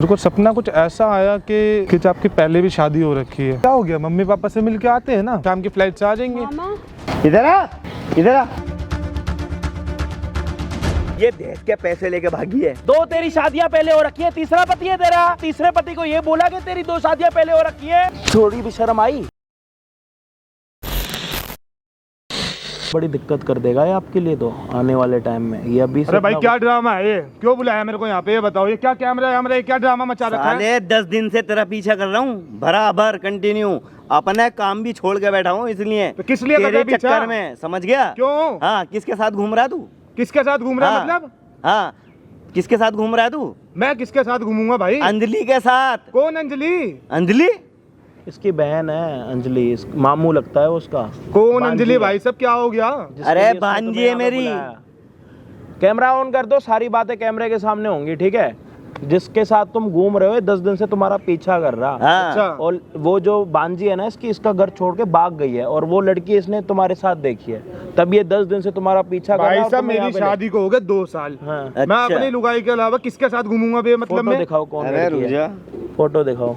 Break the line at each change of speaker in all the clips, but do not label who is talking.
मेरे को सपना कुछ ऐसा आया कि आपकी पहले भी शादी हो रखी है। क्या हो गया? मम्मी पापा से मिलके आते हैं ना, शाम की फ्लाइट से आ जाएंगे।
इधर आ, इधर आ। ये देश के पैसे लेके भागी है।
दो तेरी शादियां पहले हो रखी है, तीसरा पति है तेरा। तीसरे पति को ये बोला कि तेरी दो शादियां पहले हो रखी है। थोड़ी भी शर्म आई? बड़ी दिक्कत कर देगा ये आपके लिए तो आने वाले टाइम में। ये अभी
अरे भाई क्या ड्रामा है ये? क्यों बुलाया मेरे को यहाँ पे? ये बताओ, ये क्या कैमरा है? ये क्या ड्रामा मचा रखा है?
साले 10 दिन से तेरा पीछा कर रहा हूँ, बराबर कंटिन्यू। अपना काम भी छोड़ के बैठा हूँ, इसलिए
तो किस लिए
तेरे चक्कर में, समझ गया?
क्यों?
हाँ, किसके साथ घूम रहा है तू?
किसके साथ घूम रहा है? मतलब
हाँ, किसके साथ घूम रहा है तू?
मैं किसके साथ घूमूंगा भाई?
अंजलि के साथ।
कौन अंजलि?
अंजलि
इसकी बहन है अंजलि, मामू लगता है उसका।
कौन अंजलि भाई? सब क्या हो गया?
अरे भांजी है मेरी।
कैमरा ऑन कर दो, सारी बातें कैमरे के सामने होंगी, ठीक है? जिसके साथ तुम घूम रहे हो 10 दिन से तुम्हारा पीछा कर रहा।
हाँ।
अच्छा।
और वो जो बांजी है ना इसकी, इसका घर छोड़ के भाग गई है और वो लड़की इसने तुम्हारे साथ देखी है, तब ये 10 दिन से तुम्हारा पीछा कर रहा है।
भाई साहब मेरी शादी को हो गए 2 साल।
हाँ।
मैं अपनी लुगाई के अलावा किसके साथ घूमूंगा बे? मतलब
फोटो
मैं
दिखाओ कौन
अरे
लड़की
रुक
है।
जा,
फोटो दिखाओ,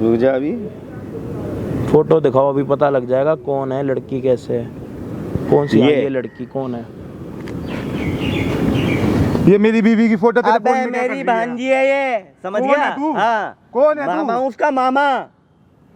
रुक जा अभी।
फोटो दिखाओ, अभी पता लग जाएगा कौन है लड़की, कैसे है, कौन सी
ये।
ये लड़की कौन है।
ये मेरी बीवी की फोटो तेरे
अबे
फोन में क्या कर
मेरी
रही है?
भांजी है ये, समझ
कौन
गया?
है तू?
हाँ।
कौन है तू?
मामा उसका मामा।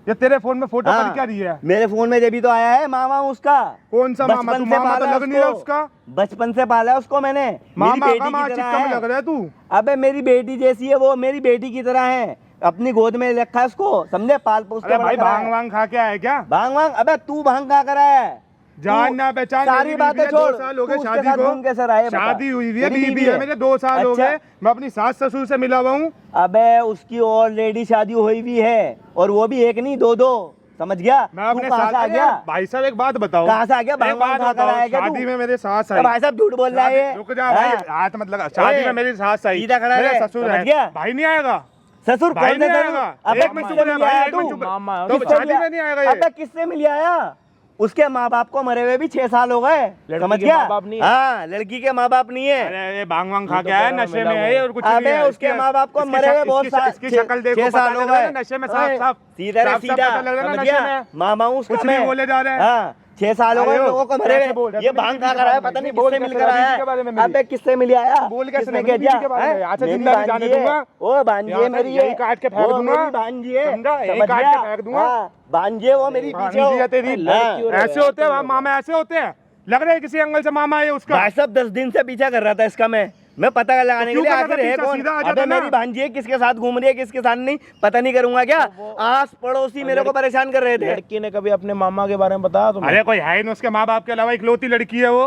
ये तेरे फोन में फोटो
हाँ।
कर क्या रही है?
मेरे फोन में जब भी तो आया है मामा उसका।
कौन सा मामा?
बचपन
तू
से
मामा तो
पाला
लग नहीं रहा
उसको।
उसका।
बचपन से पाला है उसको मैंने। मेरी
मामा
बेटी
का
की
माँ
तरह
चिक्का में
है।
लग रहा है तू।
अबे मेरी बेटी जैसी है वो, मेरी बेटी की तरह है। अपनी गोद में रखा है उसको, समझे? पाल पोस के
अरे भाई
बड़ा करा
भांग
है।
वांग खा के आया क्या?
भांग वांग? अबे तू भांग खा करा है?
जान ना पहचान
सारी
मेरी
बातें
बीवी है,
छोड़।
2 साल हो गए
तू उसके
शादी
साथ
को।
घूम कैसे रहा है बता?
शादी हुई हुई है,
तेरी
बीवी है मेरे, 2 साल हो
अच्छा।
गए। मैं अपनी सास ससुर से मिला हुआ हूँ।
अबे उसकी ऑलरेडी शादी हुई भी है, और वो भी एक नहीं 2-2, समझ गया?
मैं
तू
अपने
कहाँ से आ गया?
भाई साहब एक बात बताओ।
कहाँ से आ गया?
एक
भांग वांग
बात
खा कर
बताओ,
आया क्या तू?
शादी में मेरे सास
तो
आई।
भाई साहब झूठ बोल रहा है ये।
रुक जा भाई,
हाँ।
हाथ मत लगा। शादी में मेरी सास आई,
सीधा खड़ा
मेरे
रहे,
ससुर
समझ
है।
गया?
भाई नहीं आएगा?
ससुर
भाई
कौन से
नहीं
ससुर?
आएगा?
अबे
एक में
किससे
चुप
मिल
रहा
गया
भाई, एक में
तू?
चुप।
मामा
तो
किससे
शादी
मिला?
में नहीं आएगा ये?
अबे किससे मिल आया? उसके माँ बाप को मरे हुए भी 6 साल हो गए, समझ
के
गया?
माँ बाप नहीं है?
हाँ, लड़की के माँ बाप नहीं है।
अरे ये भांग वांग खा
ये
के
तो
आया,
कह रहा
नशे
मिला
में
वो।
है और कुछ नहीं
अबे
है।
उसके माँ बाप को मरे हुए बहुत साल,
इसकी शक्ल देखो,
6
पता
साल
लग
हो
रहा है
गए।
ना नशे में, साफ साफ
सीधा रे
साफ
सीधा,
पता लग रहा है ना
समझ
नशे
गया?
में।
मामा उसका
कुछ नहीं बोले जा रहे हैं।
हाँ, 6 साल हो गए
अरे
लोगों को मरे
कैसे बोल रहे
हुए। ये
हैं?
भांग खा कर आया, पता नहीं
बोल
किससे
कैसे
मिलकर
रहा है?
आया
बीवी के बारे में
है।
मेरी।
अबे किससे मिल आया?
बोल कैसे
किसने
रहा है?
कह
बीवी
दिया?
के बारे में। आज से
मेरी
जिंदा नहीं
भांजी
जाने
है।
दूंगा।
ओ भांजी है मेरी,
यही काट के फेंक
वो
दूंगा।
मेरी भांजी है,
समझा? यही
समझ
काट के
गया?
फेंक दूंगा।
हाँ, भांजी है वो मेरी पीछे
भांजी
हो।
है तेरी।
हाँ।
ऐसे होते हैं मामा, ऐसे होते हैं। लग रहा है किसी एंगल से मामा है उसका।
भाई साहब 10 दिन से पीछा कर रहा था इसका मैं पता लगाने के
क्यों
लिए
कर रहा
आखिर
था
है
पीछा?
कौन?
सीधा आ जाता
अबे
ना।
मेरी भांजी है, किसके साथ घूम रही है किसके साथ नहीं पता नहीं करूंगा क्या? आस पड़ोसी मेरे को परेशान कर रहे थे।
लड़की ने कभी अपने मामा के बारे में बताया तुम्हें?
अरे कोई है ही नहीं उसके माँ बाप के अलावा, इकलौती लड़की है वो।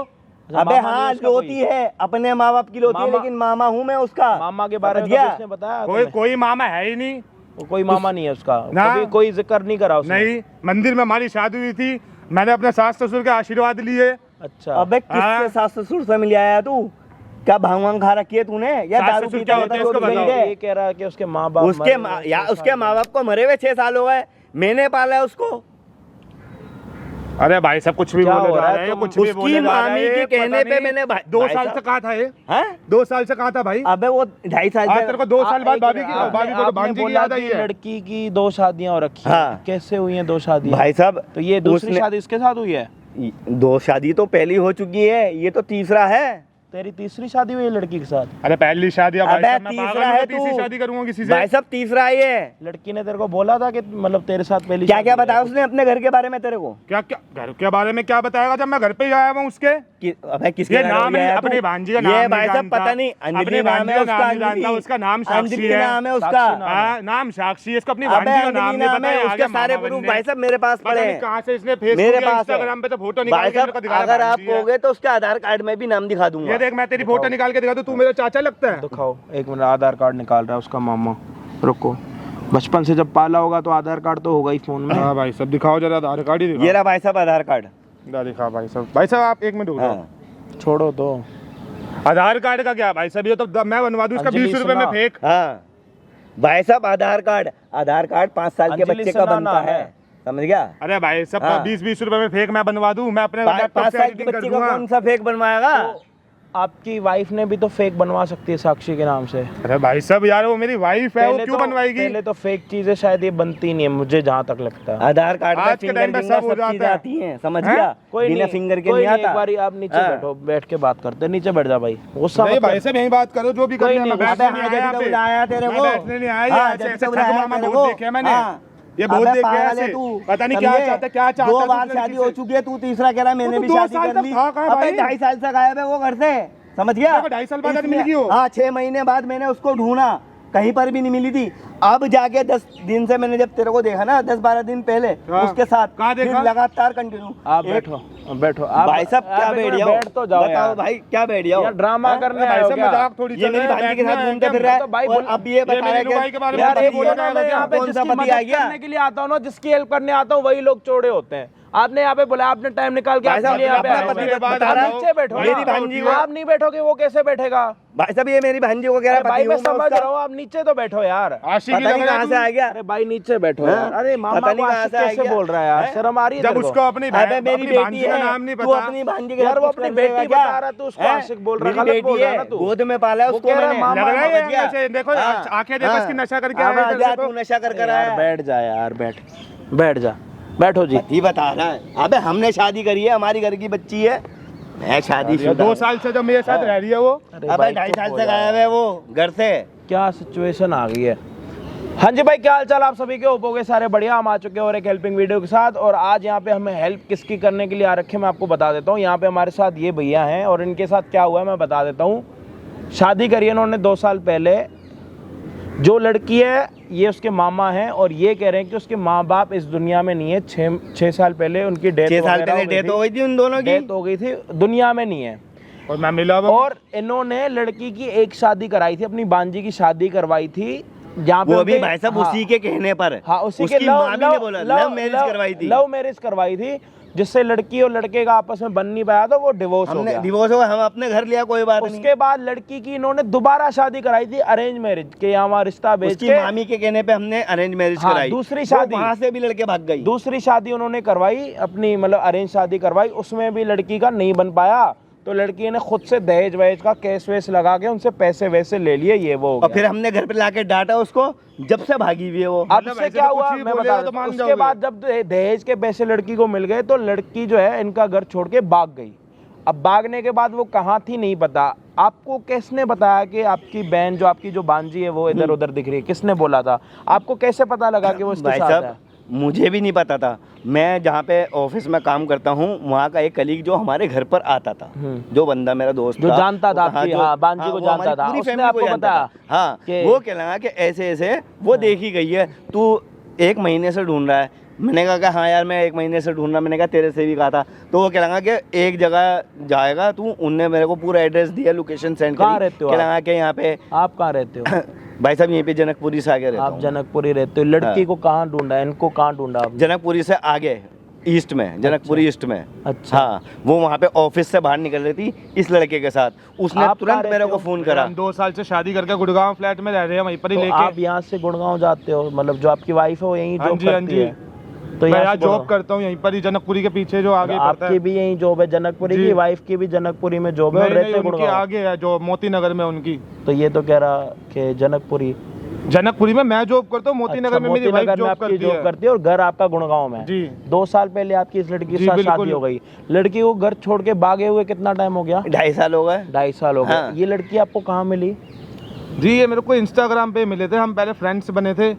अबे हाँ, लोती है, अपने माँ बाप की लोती है,
मामा-
लेकिन मामा हूँ मैं उसका।
मामा के बारे में
समझ
कभी
गया?
उसने बताया
कोई
तुम्हें?
कोई मामा है ही नहीं।
वो कोई मामा नहीं है उसका,
ना।
कभी कोई जिक्र नहीं करा उसने।
नहीं, मंदिर में हमारी शादी हुई थी, मैंने अपने सास ससुर के आशीर्वाद लिए।
अच्छा।
अबे किससे सास ससुर से मिल आया तू? क्या भांग वांग खा रखी है तूने, या
सास
दारू
ससुर
पीता
क्या होते हैं,
रहता
इसको
है?
बताओ।
ये कह रहा है कि उसके माँ बाप
उसके माँ बाप को मरे हुए 6 साल हो गए, मैंने पाला है उसको।
अरे भाई सब कुछ भी
क्या
बोले
हो
जा
रहा है?
रहे हैं,
तुम-
कुछ भी
उसकी
बोले जा रहे
मामी
हैं,
के
पता
कहने पे
नहीं।
मैंने
2
भाई
साल
साहब-
से कहा था ये।
हैं?
2 साल से कहा था भाई।
अबे वो 2.5 साल
आज
से
तेरे को 2 साल बाद भाभी
आपने-
को
आपने
भांजी की
बोला
याद आई
कि
है।
लड़की की 2 शादियां हो रखी
हाँ।
हैं। कैसे हुई हैं 2 शादियां?
भाई साहब
तो ये दूसरी
उसने-
शादी इसके साथ हुई है?
2 शादी तो पहली हो चुकी है, ये तो तीसरा है।
तेरी तीसरी शादी हुई है लड़की के साथ?
अरे पहली शादी अब भाई
अबे
साहब, मैं पागल
तीसरा
हूँ,
है
मैं तीसरी
तू।
शादी करूंगा किसी से।
भाई साहब तीसरा ये है।
लड़की ने तेरे को बोला था कि मतलब तेरे साथ पहली
क्या
शादी
क्या
है?
बताया उसने अपने घर के बारे में तेरे को?
क्या क्या घर के बारे में क्या बताएगा जब मैं घर पे ही आया हूँ उसके?
अबे किसके
ये
घर
नाम
हो
है,
गया है
अपनी
तू?
भांजी का नाम
ये
नहीं
भाई साहब
जानता।
पता नहीं,
अपनी
अंजलि नाम
भांजी
है
का
उसका,
नाम नहीं जानता, उसका नाम साक्षी
अंजलि
है।
नाम है उसका।
साक्षी नाम।
हाँ, नाम साक्षी है, इसको अपनी
अबे
भांजी का नाम
अंजलि
नहीं
नाम
पता
है,
है।
उसके सारे प्रूफ भाई साहब मेरे पास
पता
पड़े
नहीं
हैं।
कहाँ से इसने
मेरे
फेसबुक या
पास है।
इंस्टाग्राम पे तो फोटो निकाल
भाई
के मेरे को
साहब
दिखाया
अगर आप
भांजी है।
कहोगे तो उसके आधार कार्ड में भी नाम दिखा दूंगा।
ये देख, मैं तेरी फोटो निकाल के दिखा दूं, तू मेरा चाचा लगता है।
दिखाओ, एक मिनट। आधार कार्ड निकाल रहा है उसका मामा। रुको, बचपन से जब पाला होगा तो आधार कार्ड तो होगा ही फोन में।
हाँ भाई सब दिखाओ जरा, आधार कार्ड ही
ये
दिखाओ।
रहा भाई साहब आधार कार्ड।
दिखा भाई साहब। भाई साहब आप 1 मिनट रुको।
हाँ।
छोड़ो तो।
आधार कार्ड का क्या भाई साहब? ये तो मैं बनवा दूं इसका
अंजलि
20 रुपए में
सुना।
फेक।
हाँ भाई साहब आधार कार्ड 5 साल के
अंजलि
बच्चे का
सुना
बनता
नाम
है,
है।
समझ गया?
अरे भाई सब
हाँ।
20 रुपए में फेक मैं बनवा दूं, मैं अपने
5
लैपटॉप से
साल की
एडिटिंग कर
बच्ची को
दूंगा।
कौन सा फेक बनवाएगा?
आपकी वाइफ ने भी तो फेक बनवा सकती है साक्षी के नाम से।
अरे भाई साहब यार, वो मेरी वाइफ है, वो क्यों बनवाएगी?
पहले तो फेक चीजें शायद ये बनती नहीं है, मुझे जहाँ तक लगता है।
आधार कार्ड
आज के टाइम पे सब हो
सब चीजें
जाता है।
आती हैं, समझ गया?
कोई
बिना
नहीं,
फिंगर के
कोई
नहीं आता।
एक बारी आप नीचे
हाँ।
बैठो, बैठ के बात करते हैं। नीचे बैठ जा भाई, गुस्सा
नहीं
मत कर।
भाई साहब यही बात करो, जो भी
कोई
करना है।
नहीं,
मैं
अबे
बैठने नहीं
हाँ,
आया
जब
यहाँ
से
पे।
बुलाया तेरे
मैं
को।
बैठने नहीं आया,
हाँ,
ऐसे
जब
ऐसे
से बुलाया
ठगमामा
तेरे
बहुत
को।
देखे हैं मैंने।
हाँ।
ये बहुत
अबे
देखे हैं
पागल है
ऐसे।
तू।
पता नहीं क्या
समझे?
चाहता, क्या चाहता
दो
है
बार
उस
शादी
लड़की
हो
से।
चुकी है, तू तीसरा कह रहा है मैंने
तो
भी
2
शादी
साल
कर
तक
ली।
था कहाँ
अबे
भाई?
2.5 साल से गायब है वो घर से, समझ गया?
देखो, 2.5 साल बाद
इसलिए-
मिल गई हो।
हाँ, 6 महीने बाद मैंने उसको ढूंढा, कहीं पर भी नहीं मिली थी। अब जाके 10 दिन से मैंने जब तेरे को देखा ना, 10-12 दिन पहले
हाँ।
उसके साथ
कहाँ
फिर
देखा?
लगातार कंटिन्यू।
आप बैठो, बैठो आप।
भाई साहब क्या
आप एक
बैठ
मिनट
जाओ?
बैठ तो जाओ
बताओ
यार।
भाई क्या बैठ जाओ?
यार ड्रामा
हाँ?
करने
भाई
आए हो
साहब
क्या?
मजाक थोड़ी
ये
चल
मेरी
रहा है,
भांजी के साथ
बैठना है,
घूमते
क्या
फिर रहा है।
तो भाई
और
बोल-
अब ये बता
मेरी
रहा
लुगाई
है
के बारे
कि
में
यार
बता
ये
दिया
बोलो
ना,
ना,
मैं यहाँ पे
कौन सा
जिसकी
पति आ
मदद
गया?
करने के लिए आता हूँ ना, जिसकी हेल्प करने आता हूँ, वही लोग चोड़े होते हैं। आपने यहाँ पे बोला, आपने टाइम निकाल के
भाई
आपके
साहब,
लिए यहाँ पे
अपना
आए हो।
पति
मैं।
बता
आप
रहा हूँ।
नीचे बैठो
मेरी
ना।
भांजी को-
आप नहीं बैठोगे वो कैसे बैठेगा?
भाई साहब ये मेरी भांजी को कह रहा
अरे
है
भाई
पति
मैं
हूँ
समझ
उसका।
रहा हूँ, आप नीचे तो बैठो यार।
आशिकी
पता
लग
नहीं
रहा है
कहाँ से
तू।
आ गया।
अरे भाई नीचे बैठो
हाँ?
यार। अरे मामा
पता नहीं
को
कहाँ
आशिक
से आ
कैसे
गया।
बोल रहा है यार?
हैं?
शर्म आ रही है
जब
तेरे को?
उसको अपनी
अबे मेरी
अपनी
बेटी
भांजी का
है,
नाम नहीं
तू
पता।
अपनी भांजी के
यार
साथ
वो
कुछ
अपनी
कर लेगा
बेटी
क्या?
बता रहा, तू उसको
हैं?
आशिक बोल रहा है,
मेरी
गलत बोल
बेटी
रहा है
है,
ना तू।
गोद में पाला है
वो
उसको
कह रहा है
मैंने।
मामा
लग रहा है
समझ गया?
ऐसे, देखो
हाँ,
आंखें देखो,
हाँ।
इसकी नशा करके
अब
आया है
आजा,
तेरे को।
तू नशा कर कर
यार
आया है।
बैठ जा यार, बैठ जा, बैठो जी।
पति बता रहा है। अबे हमने शादी करी है, हमारी घर की बच्ची है, मैं शादी
2 साल से जब मेरे साथ रह रही है वो।
अरे
अबे
भाई
2.5
चुप
साल
हो
से
जा।
गायब है वो घर से।
क्या सिचुएशन आ गई है। हाँ जी भाई, क्या हाल चाल आप सभी के? होपोगे सारे बढ़िया। हम आ चुके हैं और एक हेल्पिंग वीडियो के साथ। और आज यहाँ पे हमें हेल्प किसकी करने के लिए आ रखे मैं आपको बता देता हूँ। यहाँ पे हमारे साथ ये भैया हैं और इनके साथ क्या हुआ है मैं बता देता हूँ। शादी करी है इन्होंने 2 साल पहले। जो लड़की है ये उसके मामा हैं और ये कह रहे हैं कि उसके माँ बाप इस दुनिया में नहीं है। 6 साल पहले उनकी डेथ
6 साल पहले डेथ हो गई थी उन दोनों की।
डेथ हो गई थी, दुनिया में नहीं है।
और मैं मिला वो।
और इन्होंने लड़की की एक शादी कराई थी, अपनी बांजी की शादी करवाई थी, जहाँ पे
वो भी
उनके-
भाई साहब
हाँ,
उसी के कहने पर।
हाँ उसी
उसकी
के
माँ भी ने बोला लव मैरिज करवाई थी।
लव मैरिज करवाई थी, जिससे लड़की और लड़के का आपस में बन नहीं पाया था, वो डिवोर्स हो
हमने
गया।
डिवोर्स हो गया, हम अपने घर लिया, कोई बात नहीं।
उसके बाद लड़की की इन्होंने दोबारा शादी कराई थी अरेंज मैरिज के, यहाँ रिश्ता भेज
उसकी
के।
मामी के कहने पे हमने अरेंज मैरिज
हाँ,
कराई।
दूसरी
वो
शादी।
वहाँ से भी लड़के भाग गई।
दूसरी शादी उन्होंने करवाई अपनी, मतलब अरेंज शादी करवाई, उसमें भी लड़की का नहीं बन पाया, तो लड़की ने खुद से दहेज वहेज का केस वेस लगा के उनसे पैसे वैसे ले लिए, ये वो हो
और
गया।
फिर हमने घर पे लाके डांटा उसको, जब से भागी हुई है वो।
अब
मतलब
से
ऐसे
क्या
तो
हुआ
कुछ भी
मैं
बोलेगा
बता
तो
देता हूँ।
मान
उसके
जाओगे।
बाद जब दहेज के पैसे लड़की को मिल गए तो लड़की जो है इनका घर छोड़ के भाग गई। अब भागने के बाद वो कहाँ थी नहीं पता। आपको किसने बताया कि आपकी बहन जो आपकी जो बांजी है वो इधर उधर दिख रही है? किसने बोला था आपको? कैसे पता लगा कि वो इसके
भाई
साथ
साहब
है?
मुझे भी नहीं पता था। मैं जहाँ पे ऑफिस में काम करता हूँ वहाँ का एक कलीग जो हमारे घर पर आता था, जो बंदा मेरा दोस्त
जो
था,
जानता था
वो-
आपकी,
जो-
हाँ, बांजी को
वो हमारी
जानता था,
पूरी
उसने
family को
आपको
जानता
बताया
था। हाँ
कि-
वो कह रहा कि ऐसे ऐसे वो देखी गई है, तू 1 महीने से ढूंढ रहा है। मैंने कहा कि हाँ यार मैं 1 महीने से ढूंढ रहा। मैंने कहा तेरे से भी कहा था। तो वो कह रहा कि एक जगह जाएगा तू, उनने मेरे को पूरा एड्रेस दिया, लोकेशन सेंड
कहाँ
करी।
रहते हो
कह
आप?
रहा कि यहाँ पे
आप कहाँ रहते हो?
भाई साहब यहीं पे जनकपुरी से आगे रहता
आप
हूँ।
जनकपुरी रहते हो। लड़की
हाँ।
को कहाँ ढूंढा, इनको कहाँ ढूंढा आपने?
जनकपुरी से आगे ईस्ट में, जनकपुरी ईस्ट में।
अच्छा।
हाँ वो वहाँ पे ऑफिस से बाहर निकल रही थी इस लड़के के साथ। उसने
आप
तुरंत
कहाँ
मेरे
रहते
को
हो?
फोन करा।
हम 2 साल से शादी करके गुड़गांव फ्लैट में रह रहे हैं, वहीं पर ही
तो
लेके।
आप यहाँ से गुड़गांव जाते हो, मतलब जो आपकी वाइफ है वो यहीं
हाँ
जॉब
जी, हाँ
करती
जी।
है? तो
मैं
यहाँ
यहाँ
से
जॉब
गुड़गांव-
करता हूँ यहीं पर ही, जनकपुरी के पीछे जो आगे पड़ता
आपकी
है।
भी यहीं जॉब है जनकपुरी
जी।
की? वाइफ की भी जनकपुरी में जॉब है और
नहीं,
रहते
नहीं, उनके
गुड़गांव?
आगे है जो मोती नगर में उनकी।
तो ये तो कह रहा कि जनकपुरी।
जनकपुरी में मैं जॉब करता हूँ, मोती नगर में मेरी वाइफ
मोतीनगर में
जॉब
आपकी
करती
जॉब
है।
करती है और घर आपका गुड़गांव में है।
जी।
2 साल पहले आपकी इस लड़की के
जी,
साथ
बिल्कुल।
शादी हो गई। लड़की को घर छोड़ के भागे हुए कितना टाइम हो गया?
2.5 साल हो गए।
2.5 साल हो गए।
हाँ।
ये लड़की आपको कहाँ मिली?
जी ये मेरे को इंस्टाग्राम पे मिले थे, हम पहले फ्रेंड्स बने थे,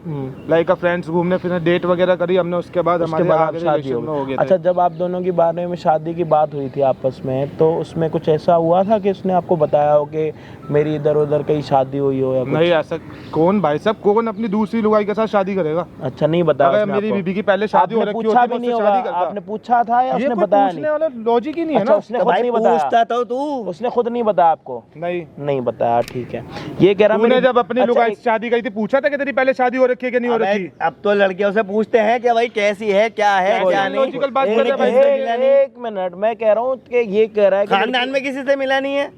लाइक फ्रेंड्स, घूमने फिरने डेट वगैरह करी हमने, उसके बाद
उसके
हमारे
बाद आप
आगे
शादी
रिलेशन में हो
हो
गए
गई। अच्छा,
थे।
जब आप दोनों के बारे में शादी की बात हुई थी आपस में, तो उसमें कुछ ऐसा हुआ था कि उसने आपको बताया हो कि मेरी इधर उधर कहीं शादी हुई हो या कुछ?
नहीं ऐसा कौन भाई साहब, कौन अपनी दूसरी लुगाई के साथ शादी करेगा?
अच्छा, नहीं बताया
अगर
उसने
मेरी
आपको?
बीबी की पहले शादी हो
आपने
रखी
पूछा
होती
भी
तो
नहीं
उससे
होगा?
शादी करता।
आपने पूछा था या
ये
उसने
कोई
बताया
पूछने
नहीं?
वाला लॉजिक ही नहीं है
अच्छा,
ना।
उसने
तो
खुद
भाई
नहीं बताया?
पूछता तो तू।
उसने खुद नहीं बताया आपको? नहीं बताया, ठीक है। ये कह रहा
तूने
मेरी-
जब अपनी
अच्छा,
लुगाई से शादी गई थी पूछा था कि तेरी पहले शादी हो रखी है कि नहीं हो
अबे,
रखी?
अब तो लड़कियों से पूछते हैं कि भाई कैसी है, क्या है,
कोई
क्या
नहीं,
नहीं।
लॉजिकल बात कर रहे हैं भाई,
मिला नहीं।
एक मिनट, मैं कह रहा हूँ कि ये कह रहा है कि
खानदान में किसी से मिला नहीं है।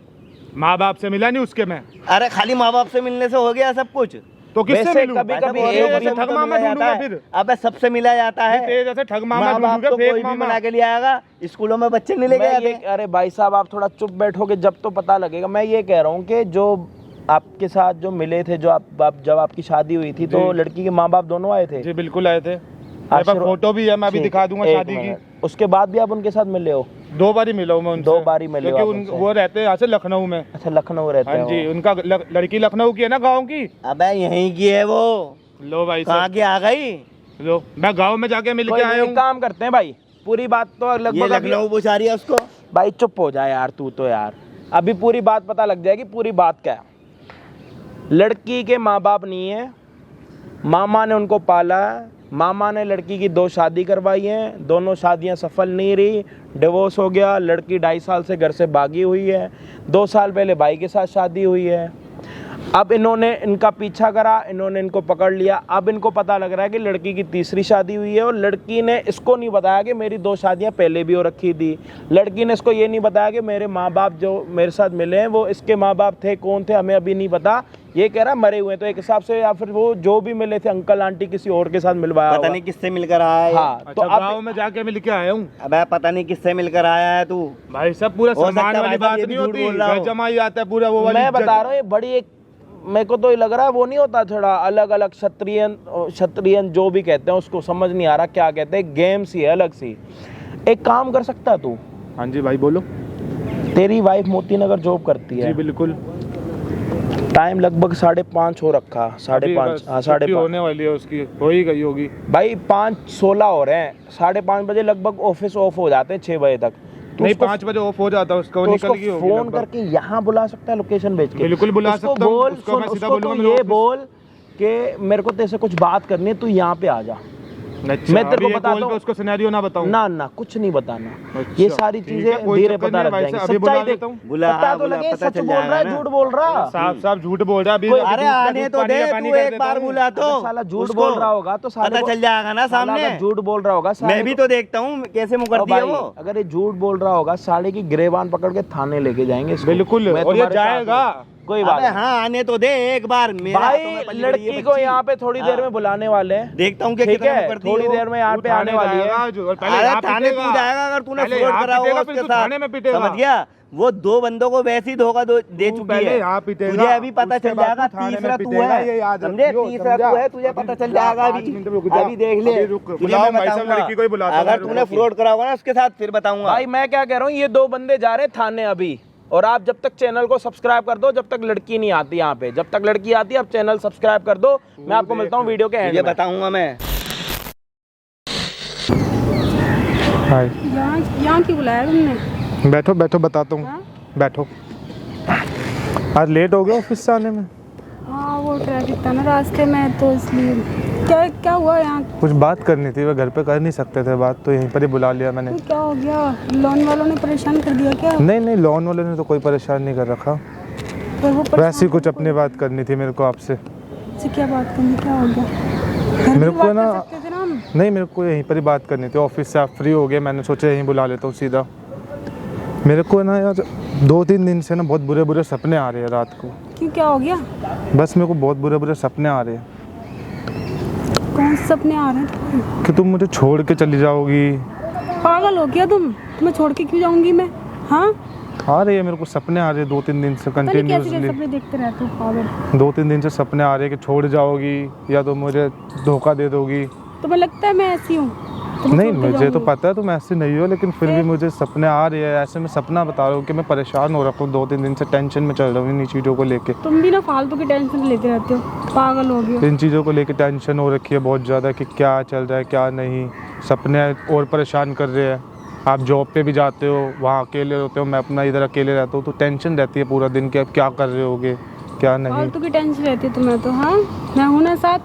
माँ बाप से मिला नहीं उसके में।
अरे खाली माँ बाप से मिलने से हो गया सब कुछ?
तो किससे
वैसे
मिलूं?
कभी
अच्छा,
कभी
बोल
एक
रहे हो,
दिन
ठग
सबसे
मामा
मिला
ढूंढूंगा
जाता है।
फिर।
अबे सबसे मिला जाता है।
तेरे जैसे ठग मामा
माँ बाप
ढूंढूंगा,
तो
फेक
कोई भी
मामा।
बना के ले आएगा, स्कूलों में बच्चे नहीं लेके
मैं
आते।
ये अरे भाई साहब आप थोड़ा चुप बैठोगे जब तो पता लगेगा। मैं ये कह रहा हूँ कि जो आपके साथ जो मिले थे, जो आप जब आपकी शादी हुई थी तो
जी।
लड़की के माँ बाप दोनों आए थे?
जी बिल्कुल आए थे, मेरे पास फोटो भी है, मैं अभी
ठीक,
दिखा दूंगा
एक
शादी की।
मिनट। उसके बाद भी आप उनके साथ मिले हो?
2 बार ही मिला हूँ मैं उनसे।
2 बार ही मिले हो
क्योंकि
आप
उन
उनसे?
वो रहते हैं यहाँ से लखनऊ में।
अच्छा, लखनऊ रहते
हाँ
हैं
जी,
वो।
उनका लड़की लखनऊ की है ना, गाँव की।
अबे यहीं की है वो।
लो भाई
कहाँ
साहब,
की आ गई?
लो मैं गाँव में जाके मिल के
कोई
आया
नहीं,
हूँ।
काम करते हैं भाई, पूरी बात तो
ये
लगभग अभी-
लखनऊ पूछा रही है उसको।
भाई चुप हो जाए यार, तू तो यार अभी पूरी बात पता लग जाएगी। पूरी बात क्या है? लड़की के माँ बाप नहीं है, मामा ने उनको पाला है। मामा ने लड़की की 2 शादी करवाई हैं, दोनों शादियां सफल नहीं रही, डिवोर्स हो गया। लड़की 2.5 साल से घर से भागी हुई है। 2 साल पहले भाई के साथ शादी हुई है। अब इन्होंने इनका पीछा करा, इन्होंने इनको पकड़ लिया। अब इनको पता लग रहा है कि लड़की की तीसरी शादी हुई है और लड़की ने इसको नहीं बताया कि मेरी 2 शादियां पहले भी हो रखी थी। लड़की ने इसको ये नहीं बताया कि मेरे माँ बाप जो मेरे साथ मिले हैं वो इसके माँ बाप थे, कौन थे हमें अभी नहीं पता। ये कह रहा मरे हुए हैं, तो एक हिसाब से या फिर वो जो भी मिले थे अंकल आंटी किसी और के साथ मिलवाया
पता
होगा।
नहीं किससे मिलकर आया है।
हाँ,
अच्छा,
तो अब
गाँव में जाके मिल के आया हूँ।
अबे पता नहीं किससे मिलकर आया है तू।
भाई साहब पूरा
हो सकता
सामान
है
वाली
भाई साहब
बात
ये
नहीं
भी झूठ
होती,
बोल रहा हो।
घर जमाई आता है पूरा वो वाली
मैं
इज्जत।
बता रहा हूँ, ये बड़ी एक मेरे को तो ये लग रहा है वो नहीं होता थोड़ा अलग अलग क्षत्रियन जो भी कहते हैं उसको समझ नहीं आ रहा क्या कहते हैं, गेम सी है अलग सी। एक काम कर सकता है तू?
हाँ जी भाई बोलो।
तेरी वाइफ मोती नगर जॉब करती
जी
है,
बिल्कुल।
टाइम लगभग 5:30 हो रखा, 5:30 हाँ 5:30
होने वाली है उसकी, हो ही गई होगी
भाई 5:16 हो रहे हैं। 5:30 बजे लगभग ऑफिस ऑफ हो जाते हैं 6 बजे तक। तो
नहीं
उसको-
5 बजे ऑफ हो जाता है उसका, वो
तो
निकल
उसको
गई होगी
फोन
लगभग।
करके यहाँ बुला सकता है लोकेशन भेज के?
बिल्कुल बुला
उसको
सकता हूँ,
बोल,
उसको
सुन,
मैं सीधा
उसको
बोलूंगा
तू
मेरे
ये
ऑफिस।
बोल कि मेरे को तेरे से कुछ बात करनी है, तू यहाँ पे आ जा।
अच्छा,
मैं तेरे
अभी
को
ये
बताता
कॉल पे
हूँ।
उसको सिनेरियो ना बताऊं?
ना कुछ नहीं बताना।
अच्छा,
ये सारी
ठीक है,
चीजें
कोई
धीरे
चक्कर
पता
नहीं
लग
भाई
जाएंगी।
साहब, अभी
सच्चाई
बुला
देख,
लेता हूँ।
बुला,
पता
हाँ,
तो
बुला,
लगे
पता
सच
चल
बोल रहा है
जाएगा
झूठ बोल रहा।
साफ झूठ बोल रहा है अभी।
कोई-
अरे आने तो दे, तू एक बार बुला तो।
अगर साला झूठ
उसको
बोल रहा होगा तो साले
पता
को-
चल जाएगा ना
साला
सामने।
अगर झूठ बोल रहा होगा साले
मैं भी
को-
तो देखता हूँ कैसे मुँह
ओ
करती है
भाई,
वो।
अगर ये झूठ बोल रहा होगा साले की गिरेबान पकड़ के थाने लेके जाएंगे इसको।
बिल्कुल,
मैं
और ये
तुम्हारे साथ
जाएगा।
हूँ। कोई बात
अबे
नहीं।
हाँ आने तो दे एक बार। मेरे हाथों
भाई
में पली बड़ी है
लड़की को
बच्ची।
यहाँ पे थोड़ी देर
हाँ।
में बुलाने वाले हैं,
देखता हूँ कि
ठीक
कितना
है?
मुँह करती है
थोड़ी
वो।
देर में यहाँ
वो
पे
थाने
आने वाली है।
जाएगा जो, और पहले
अरे
यहाँ
थाने
पिटेगा।
तू जाएगा अगर तूने
पहले
फ्रॉड
यहाँ
करा होगा
पिटेगा,
उसके
फिर तू
साथ।
थाने में पिटेगा।
समझ गया? वो 2 बंदों को वैसे ही धोखा दे
तू
चुकी
पहले
है।
यहाँ पिटेगा,
तुझे अभी पता
उसके
चल
बाद
जाएगा
तू थाने में
तीसरा तू
पिटेगा,
है।
ये याद
समझे?
रखियो,
तीसरा
समझा?
तू है, तुझे
अभी
पता चल
जा,
जाएगा
5 मिनट रुक जा।
अभी देख ले।
अभी रुक,
तुझे
बुलाओ
मैं
भाई साहब,
बताऊंगा।
लड़की को ही बुलाता हूँ,
अगर
रुको।
तूने फ्रॉड करा होगा ना उसके साथ फिर बताऊंगा।
भाई मैं क्या कह रहा हूँ, ये 2 बंदे जा रहे हैं थाने अभी, और आप जब तक चैनल को सब्सक्राइब कर दो, जब तक लड़की नहीं आती यहाँ पे, जब तक लड़की आती है आप चैनल सब्सक्राइब कर दो। मैं आपको मिलता हूँ वीडियो के एंड
तुझे
में।
बताऊंगा मैं।
हाय,
यहाँ क्यों बुलाया तुमने?
बैठो बैठो बताता हूँ,
हाँ?
बैठो। आज लेट हो गया ऑफिस से आने में।
हाँ वो ट्रैफिक था ना रास्ते में तो इसलिए। क्या हुआ यहाँ?
कुछ बात करनी थी, वो घर पे कर नहीं सकते थे बात, तो यहीं पर ही बुला लिया मैंने।
क्या हो गया? लोन वालों ने परेशान कर दिया क्या?
नहीं लोन वाले ने तो कोई परेशान नहीं कर रखा,
फिर वो परेशान
वैसे ही कुछ अपनी बात करनी थी मेरे को आपसे।
से क्या बात करनी? क्या हो गया? घर
मेरे
में
को
बात
ना-
कर सकते थे ना हम।
नहीं मेरे को यहीं पर ही बात करनी थी, ऑफिस से आप फ्री हो गए, मैंने सोचा यहीं बुला लेता हूँ सीधा। मेरे को ना यार 2-3 दिन से ना बहुत बुरे बुरे सपने आ रहे हैं रात को।
क्यों, क्या हो गया?
बस मेरे को बहुत बुरे बुरे सपने आ रहे हैं
कौन से सपने आ रहे हैं?
कि तुम मुझे छोड़ के चली जाओगी।
पागल हो गया तुम? तुम्हें छोड़ के क्यों जाऊंगी मैं? हाँ
आ रही है मेरे को सपने आ रहे हैं 2-3 दिन से
पता नहीं कैसे कैसे
कंटिन्यूसली।
सपने देखते रहते हो पागल।
2-3 दिन से सपने आ रहे हैं कि छोड़ जाओगी या तो मुझे धोखा दे दोगी।
तुम्हें लगता है मैं ऐसी हूँ?
नहीं मुझे तो पता है तुम ऐसी नहीं हो, लेकिन फिर भी मुझे सपने आ रहे हैं। ऐसे में सपना बता रहा हूँ कि मैं परेशान हो रखा हूँ, 2-3 दिन से टेंशन में चल रहा हूँ इन चीज़ों को लेके।
तुम भी ना फालतू की टेंशन लेते रहते हो, पागल हो गए।
इन चीज़ों को लेके टेंशन हो रखी है बहुत ज़्यादा कि क्या चल रहा है क्या नहीं। सपने और परेशान कर रहे हैं। आप जॉब पे भी जाते हो, वहाँ अकेले होते हो, मैं अपना इधर अकेले रहता हूँ, तो टेंशन रहती है पूरा दिन कि आप क्या कर रहे होगे क्या नहीं।
फालतू की टेंशन रहती है तुम्हें तो। हाँ मैं हूँ ना साथ।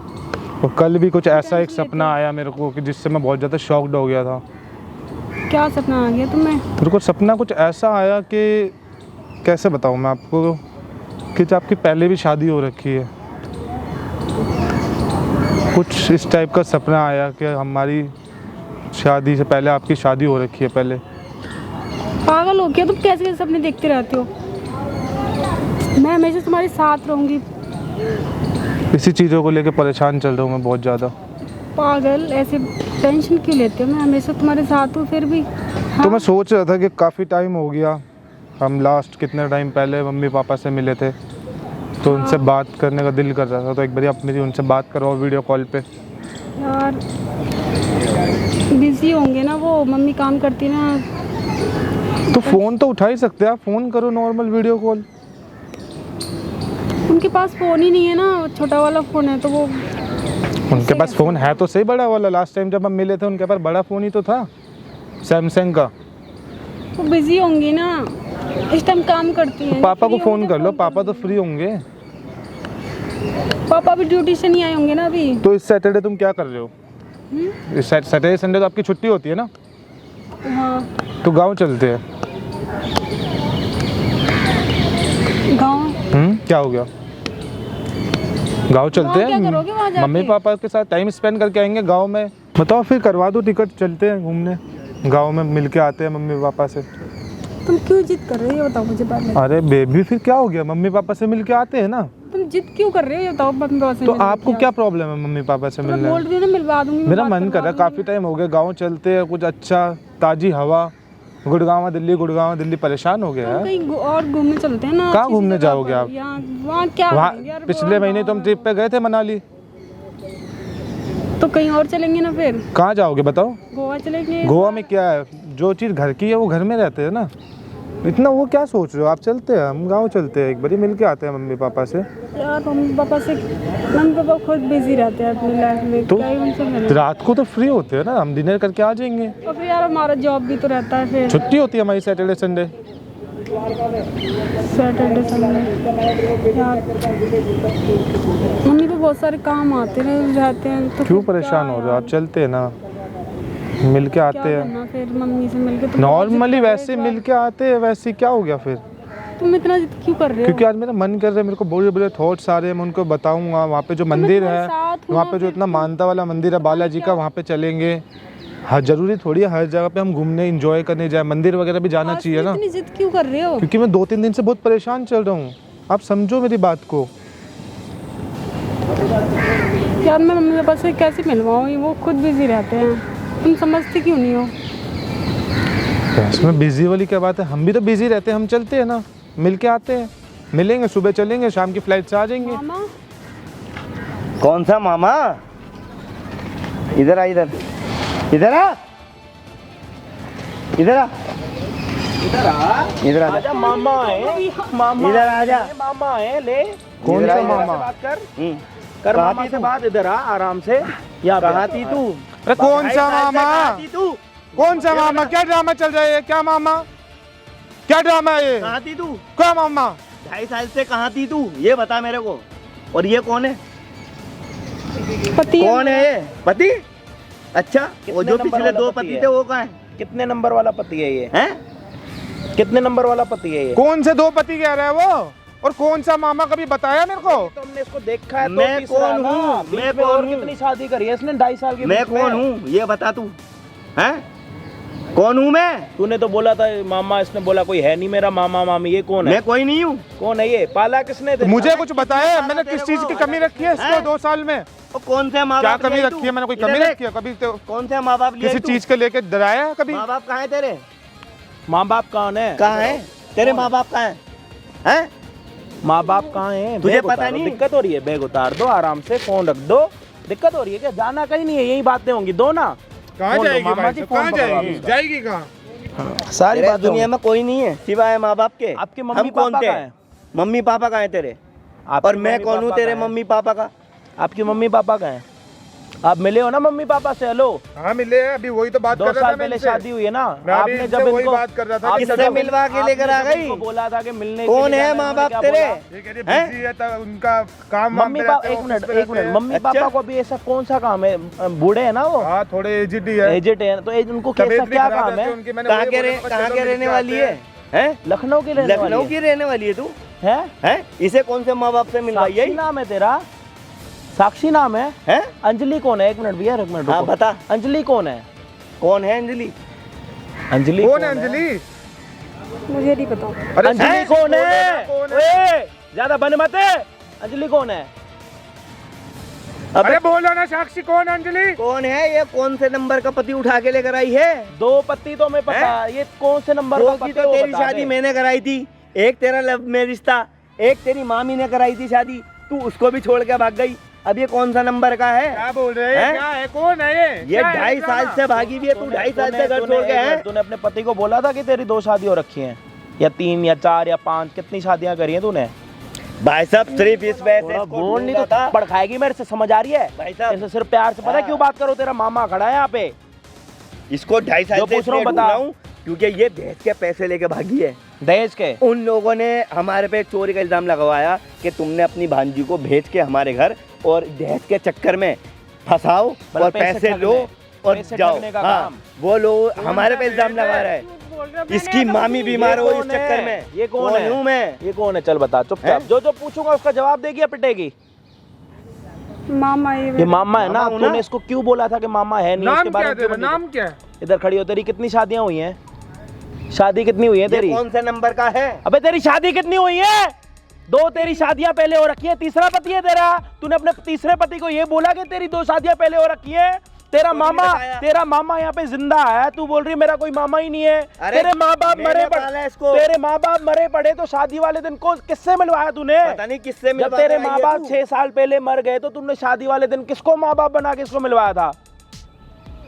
और कल भी कुछ ऐसा एक सपना आया मेरे को कि जिससे मैं बहुत ज़्यादा शॉक्ड हो गया था।
क्या सपना आ गया तुम्हें?
मेरे को सपना कुछ ऐसा आया कि कैसे बताऊँ मैं आपको, कि आपकी पहले भी शादी हो रखी है। कुछ इस टाइप का सपना आया कि हमारी शादी से पहले आपकी शादी हो रखी है पहले।
पागल हो गया तुम? कैसे कैसे सपने देखते रहते हो? मैं हमेशा तुम्हारे साथ रहूंगी।
इसी चीज़ों को लेके परेशान चल रहा हूँ मैं बहुत ज़्यादा।
पागल, ऐसे टेंशन क्यों लेते हो? मैं हमेशा तुम्हारे साथ हूँ फिर भी।
तो मैं सोच रहा था कि काफ़ी टाइम हो गया, हम लास्ट कितने टाइम पहले मम्मी पापा से मिले थे, तो उनसे बात करने का दिल कर रहा था, तो एक बार आप मेरी उनसे बात करवाओ वीडियो कॉल पे।
यार बिजी होंगे ना वो, मम्मी काम करती ना।
तो फ़ोन तो उठा ही सकते हैं आप, फ़ोन करो नॉर्मल वीडियो कॉल।
उनके पास फ़ोन ही नहीं है ना, छोटा वाला फ़ोन है तो वो।
उनके पास फ़ोन है तो सही बड़ा वाला, लास्ट टाइम जब हम मिले थे उनके पास बड़ा फ़ोन ही तो था, सैमसंग का।
वो बिजी होंगी ना, इस टाइम काम करती हैं।
पापा को
फ्री
फ़ोन
होंगे
कर लो,
तो
पापा तो फ्री होंगे।
पापा भी ड्यूटी से नहीं आए होंगे ना अभी।
तो इस सैटरडे तुम क्या कर रहे हो? इस सैटरडे संडे तो आपकी छुट्टी होती है ना?
हाँ,
तो गांव चलते हैं।
गाँव।
क्या हो गया? गांव चलते
वहाँ क्या करोगे वहाँ
हैं,
जाके?
मम्मी पापा के साथ टाइम स्पेंड करके आएंगे गांव में। बताओ फिर, करवा दो टिकट, चलते हैं घूमने, गांव में मिल के आते हैं मम्मी पापा से।
तुम क्यों जिद कर रहे हो ये बताओ मुझे पहले।
अरे बेबी फिर क्या हो गया, मम्मी पापा से मिल के आते हैं ना।
तुम जिद क्यों कर रहे हो ये बताओ मम्मी पापा से
तो
मिलने
आपको
की।
क्या प्रॉब्लम है मम्मी पापा से
तो मैं
मिलने
बोल
में?
रही हूँ ना, मिलवा दूंगी मैं,
मेरा
बात
मन कर रहा है,
करवा
काफ़ी टाइम हो गया, गाँव चलते हैं, कुछ अच्छा ताज़ी हवा। गुड़गांव दिल्ली परेशान हो गया
दूंगी।
है।
कहीं और घूमने चलते हैं ना।
कहाँ
अच्छी
घूमने
सी जगह
जाओगे
पर।
आप?
यहाँ वहाँ क्या करेंगे यार,
वहाँ पिछले
गोवा,
महीने तो हम ट्रिप पे गए थे मनाली।
तो कहीं और चलेंगे ना फिर।
कहाँ जाओगे बताओ?
गोवा चलेंगे।
गोवा में क्या है, जो चीज़ घर की है वो घर में रहते हैं ना, इतना वो क्या सोच रहे हो आप? चलते हैं, हम गांव चलते हैं, एक बारी मिल के आते हैं मम्मी पापा से।
यार मम्मी पापा खुद बिजी रहते हैं अपनी लाइफ में,
तो
क्या ही उनसे मिलना।
रात को तो फ्री होते हैं ना, हम डिनर करके आ जाएंगे।
और फिर यार हमारा जॉब भी तो रहता है फिर।
छुट्टी होती है हमारी सैटरडे संडे।
सैटरडे संडे यार मम्मी को बहुत सारे काम आते रहते हैं तो
क्यों
फिर
परेशान
क्या
हो रहे हो
यार,
आप? चलते हैं ना, मिल के आते
क्या
हैं
करना फिर मम्मी से मिलके। तुम
नॉर्मली, वैसे मिल के आते हैं, वैसे क्या हो गया फिर?
तुम इतना जिद क्यों कर रहे हो?
क्योंकि आज मेरा मन कर रहा है, मेरे को बड़े बड़े थॉट्स आ रहे हैं, मैं उनको बताऊंगा। वहाँ पे जो मंदिर
तुम्हारे
है,
साथ हूँ
वहाँ
ना,
पे जो
फिर
इतना मानता वाला मंदिर है बालाजी का, वहाँ पे चलेंगे। हाँ, जरूरी थोड़ी है हर जगह पे हम घूमने एंजॉय करने जाए, मंदिर वगैरह भी जाना
आज
चाहिए
तुम
ना।
इतनी जिद क्यों कर रहे हो?
क्योंकि मैं 2-3 दिन से बहुत परेशान चल रहा हूँ, आप समझो मेरी बात को।
यार मैं मम्मी पापा से कैसे मिलवाऊँ, वो खुद बिजी रहते हैं, तुम समझती क्यों नहीं हो?
इसमें बिजी वाली क्या बात है, हम भी तो बिजी रहते हैं, हम चलते हैं ना, मिल के आते हैं, मिलेंगे, सुबह चलेंगे, शाम की फ्लाइट से आ जाएंगे।
मामा
कौन सा मामा? इधर आ, इधर इधर आ, इधर आ, इधर आ
आजा, मामा है, मामा
इधर आ जा।
मामा है, ले
कौन
इधर
सा
आ, इधर
मामा?
बात कर
कहाँ
मामा
थी
से
तू?
बात। इधर आ आराम से। यहाँ पे
कहाँ थी तू?
अरे कौन सा
भाई,
मामा?
कहाँ थी तू?
कौन सा मामा? क्या ड्रामा चल रहा है? क्या मामा? क्या ड्रामा है ये?
कहाँ थी तू?
क्या मामा?
2.5 साल से कहाँ थी तू? ये बता मेरे को। और ये कौन है?
पति
कौन है ये? पति? अच्छा, वो जो
नंबर
पिछले
वाला
2
पति
पति
है?
थे वो कहाँ है?
कितने नंबर वाला पति है ये?
हैं?
कितने नंबर वाला पति है ये?
कौन से 2 पति कह रहा है वो? और कौन सा मामा, कभी बताया मेरे को?
तो हमने इसको देखा है तो
मैं
तीसरा
कौन
ना।
हूँ?
बीच
मैं
में
कौन
और
हूँ?
कितनी शादी करी है इसने 2.5 साल की?
मैं
बीच में।
कौन हूँ? ये बता तू। हैं? कौन हूँ मैं?
तूने तो बोला था मामा, इसने बोला कोई है नहीं मेरा मामा मामी। ये कौन है?
मैं कोई नहीं हूँ।
कौन है ये? पाला किसने? तेरे
मुझे
को?
कुछ बताया? मैंने किस चीज की कमी रखी है इसको
हैं?
2 साल में?
और कौन से माँ
क्या
बाप
कमी
लिए
रखी
तू?
है? मैंने कोई
इधर
कमी
देख।
रखी है कभी? तो
कौन से माँ बाप लिए
किसी
तू?
चीज के लेके डराया है कभी?
माँ बाप कहाँ है तेरे?
माँ बाप कौन है?
कहाँ है तेरे माँ बाप? कहाँ है? हैं?
माँ बाप कहाँ है?
तुझे
बैग
पता
उतारो,
नहीं?
दिक्कत हो रही है? बैग उतार दो, आराम से फोन रख दो। दिक्कत हो रही है क्या? जाना कहीं नहीं है, यही बातें होंगी। दो ना।
कहाँ
फोन लो,
जाएगी
मामा
भाई
जी,
साहब?
फोन
कहाँ
पकड़ो
जाएगी?
आप इसका।
जाएगी कहाँ?
सारी
तेरे
बात
दुनिया में कोई नहीं है सिवाय माँ बाप के।
आपके
हम
मम्मी
कौन
पापा
थे?
कहाँ हैं?
मम्मी पापा कहाँ है तेरे?
आपके
और मैं
मम्मी
कौन हूँ
पापा
तेरे
कहाँ हैं?
मम्मी पापा का?
आपके मम्मी पापा कहाँ हैं? आप मिले हो ना मम्मी पापा से? हेलो,
हाँ मिले हैं, अभी वही तो बात
2
कर रहा
साल
था मैं
पहले
इनसे।
शादी हुई है ना।
मैं अभी
आपने
इनसे
जब
वही
इनको
बात कर रहा था कि
आपने
किससे
जब
मिलवा के लेकर आ
आपने जब
गई?
इनको बोला था कि मिलने
कौन
के लिए
है
जाना,
माँ
उन्होंने
बाप
क्या
तेरे?
बोला?
ये कह रही
हैं?
बिजी है, तब उनका काम वाम
मम्मी
पे
पापा,
रहते हैं,
एक मिनट
ऑफिस पे
एक मिनट,
रहते हैं।
मम्मी
अच्छा।
पापा को अभी ऐसा कौन सा काम है? बूढ़े हैं ना वो,
हाँ थोड़े एजिड ही है,
एजेड है, तो उनको
तबीयत
कैसा
भी
क्या
खराब
काम
रहती
है?
उनकी। मैंने
कहाँ
वही
के
बोला था,
कहाँ
चलो
के
मिल
रहने
के
वाली
आते
है?
हैं।
हैं?
लखनऊ की रहने वाली
लखनऊ
है?
की रहने वाली है तू?
है?
हैं? इसे कौन से माँ बाप से मिलवाई
साक्षी
है?
नाम है तेरा? साक्षी नाम है?
हैं?
अंजलि कौन है? एक मिनट भैया, एक मिनट
हाँ
रुको।
बता,
अंजलि कौन है?
कौन है अंजलि?
अंजलि
कौन है अंजलि?
मुझे नहीं पता।
अरे
अंजलि कौन है?
कौन है?
ओए, ज्यादा बन मत है। अंजलि कौन है?
अरे बोलो ना साक्षी, कौन अंजलि?
कौन है ये? कौन से नंबर का पति उठा के लेकर आई है?
2 पति तो मैं पता है, ये कौन से नंबर का
दो की
पति
तो
वो
तेरी
बता
शादी
दे।
मैंने कराई थी, एक तेरा लव मैरिज था, एक तेरी मामी ने कराई थी शादी, तू उसको भी छोड़ के भाग गई। अब ये कौन सा नंबर का है?
क्या बोल रहे हैं?
हैं?
क्या है? कौन है ये?
ये
क्या है?
2.5 साल से भागी भी है, तू 2.5 साल से घर छोड़ के है।
तूने अपने पति को बोला था कि तेरी 2 शादी हो रखी हैं, या 3 या 4 या 5, कितनी शादियां करी हैं तूने?
भाई साहब सिर्फ इस वजह से
थोड़ा
इसको
बोल नहीं तो
ढूंढा था।
थप्पड़ खाएगी मेरे से, समझ आ रही है?
भाई साहब
इनसे सिर्फ प्यार से, पता है
हाँ।
क्यों बात करो? तेरा मामा खड़ा है यहाँ पे।
इसको 2.5 साल
जो
से
पूछ रहा हूँ
इसलिए
बता।
ढूंढ रहा हूँ क्योंकि ये दहेज के पैसे लेके भागी है।
दहेज के?
उन लोगों ने हमारे पे चोरी का इल्जाम लगवाया कि तुमने अपनी भांजी को भेज के हमारे घर और दहेज के चक्कर में फंसाओ और पैसे लो और
पैसे
जाओ।
ठगने का
हाँ,
काम।
वो लोग हमारे पे इल्जाम लगा रहे हैं।
बोल रहे हो,
इसकी
मैंने
मामी बीमार हो
ये
इस
कौन है?
चक्कर में।
ये कौन है?
हूँ मैं?
ये कौन है? चल बता चुपचाप।
हैं?
जो जो पूछूंगा उसका जवाब देगी या पिटेगी?
मामा
ये मामा है ना?
मामा हूँ ना?
तूने इसको क्यों बोला था कि मामा है नहीं?
नाम
उसके बारे
क्या
में क्यों
तेरा?
बनी?
नाम क्या है?
इधर खड़ी हो। तेरी कितनी शादियां हुई हैं? शादी कितनी हुई है
ये
तेरी?
कौन से नंबर का है?
अबे तेरी शादी कितनी हुई है? 2 तेरी शादियां पहले हो रखी है, तीसरा पति है तेरा। तूने अपने तीसरे पति को ये बोला कि तेरी 2 शादियां पहले हो रखी है? तेरा
तो
मामा,
बताया।
तेरा मामा यहाँ पे जिंदा है, तू बोल रही मेरा कोई मामा ही नहीं है।
अरे
तेरे माँ बाप
मैंने
मरे
पाला
पड़े,
इसको।
तेरे माँ बाप मरे पड़े तो शादी वाले दिन को किससे मिलवाया तूने?
पता नहीं किससे
जब
मिलवा
तेरे
कर आई
माँ
है
बाप
तू।
6 साल पहले मर गए तो तुमने शादी वाले दिन किसको माँ बाप बना के इसको मिलवाया था?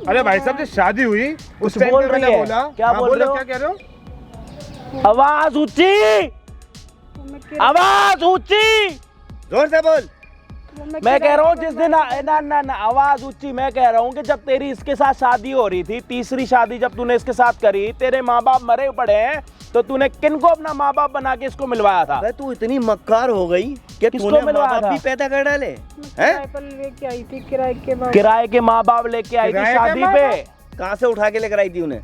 अरे भाई साहब, जब शादी हुई उस
कुछ
टाइम
बोल
पे
रही
मैंने
है।
बोला।
क्या
हाँ,
बोल
बोलो,
रहे हो?
क्या कह रहे हो?
आवाज ऊंची, आवाज ऊंची।
जोर से बोल।
मैं कह रहा हूँ जिस दिन ना आवाज ऊंची। मैं कह रहा हूँ कि जब तेरी इसके साथ शादी हो रही थी, तीसरी शादी जब तूने इसके साथ करी, तेरे माँ बाप मरे पड़े हैं, तो तूने किनको अपना माँ बाप बना के इसको मिलवाया था?
अबे तू इतनी मक्कार हो गई कि
किसको
तूने माँ
मिलवाया
बाप
था?
भी पैदा कर डाले हैं?
किराए पर लेके आई थी, किराए के बाद।
किराए के माँ बाप लेके आई थी
किराए के
शादी
माँ
पे।
बाप?
कहाँ से उठा के लेकर आई थी उन्हें?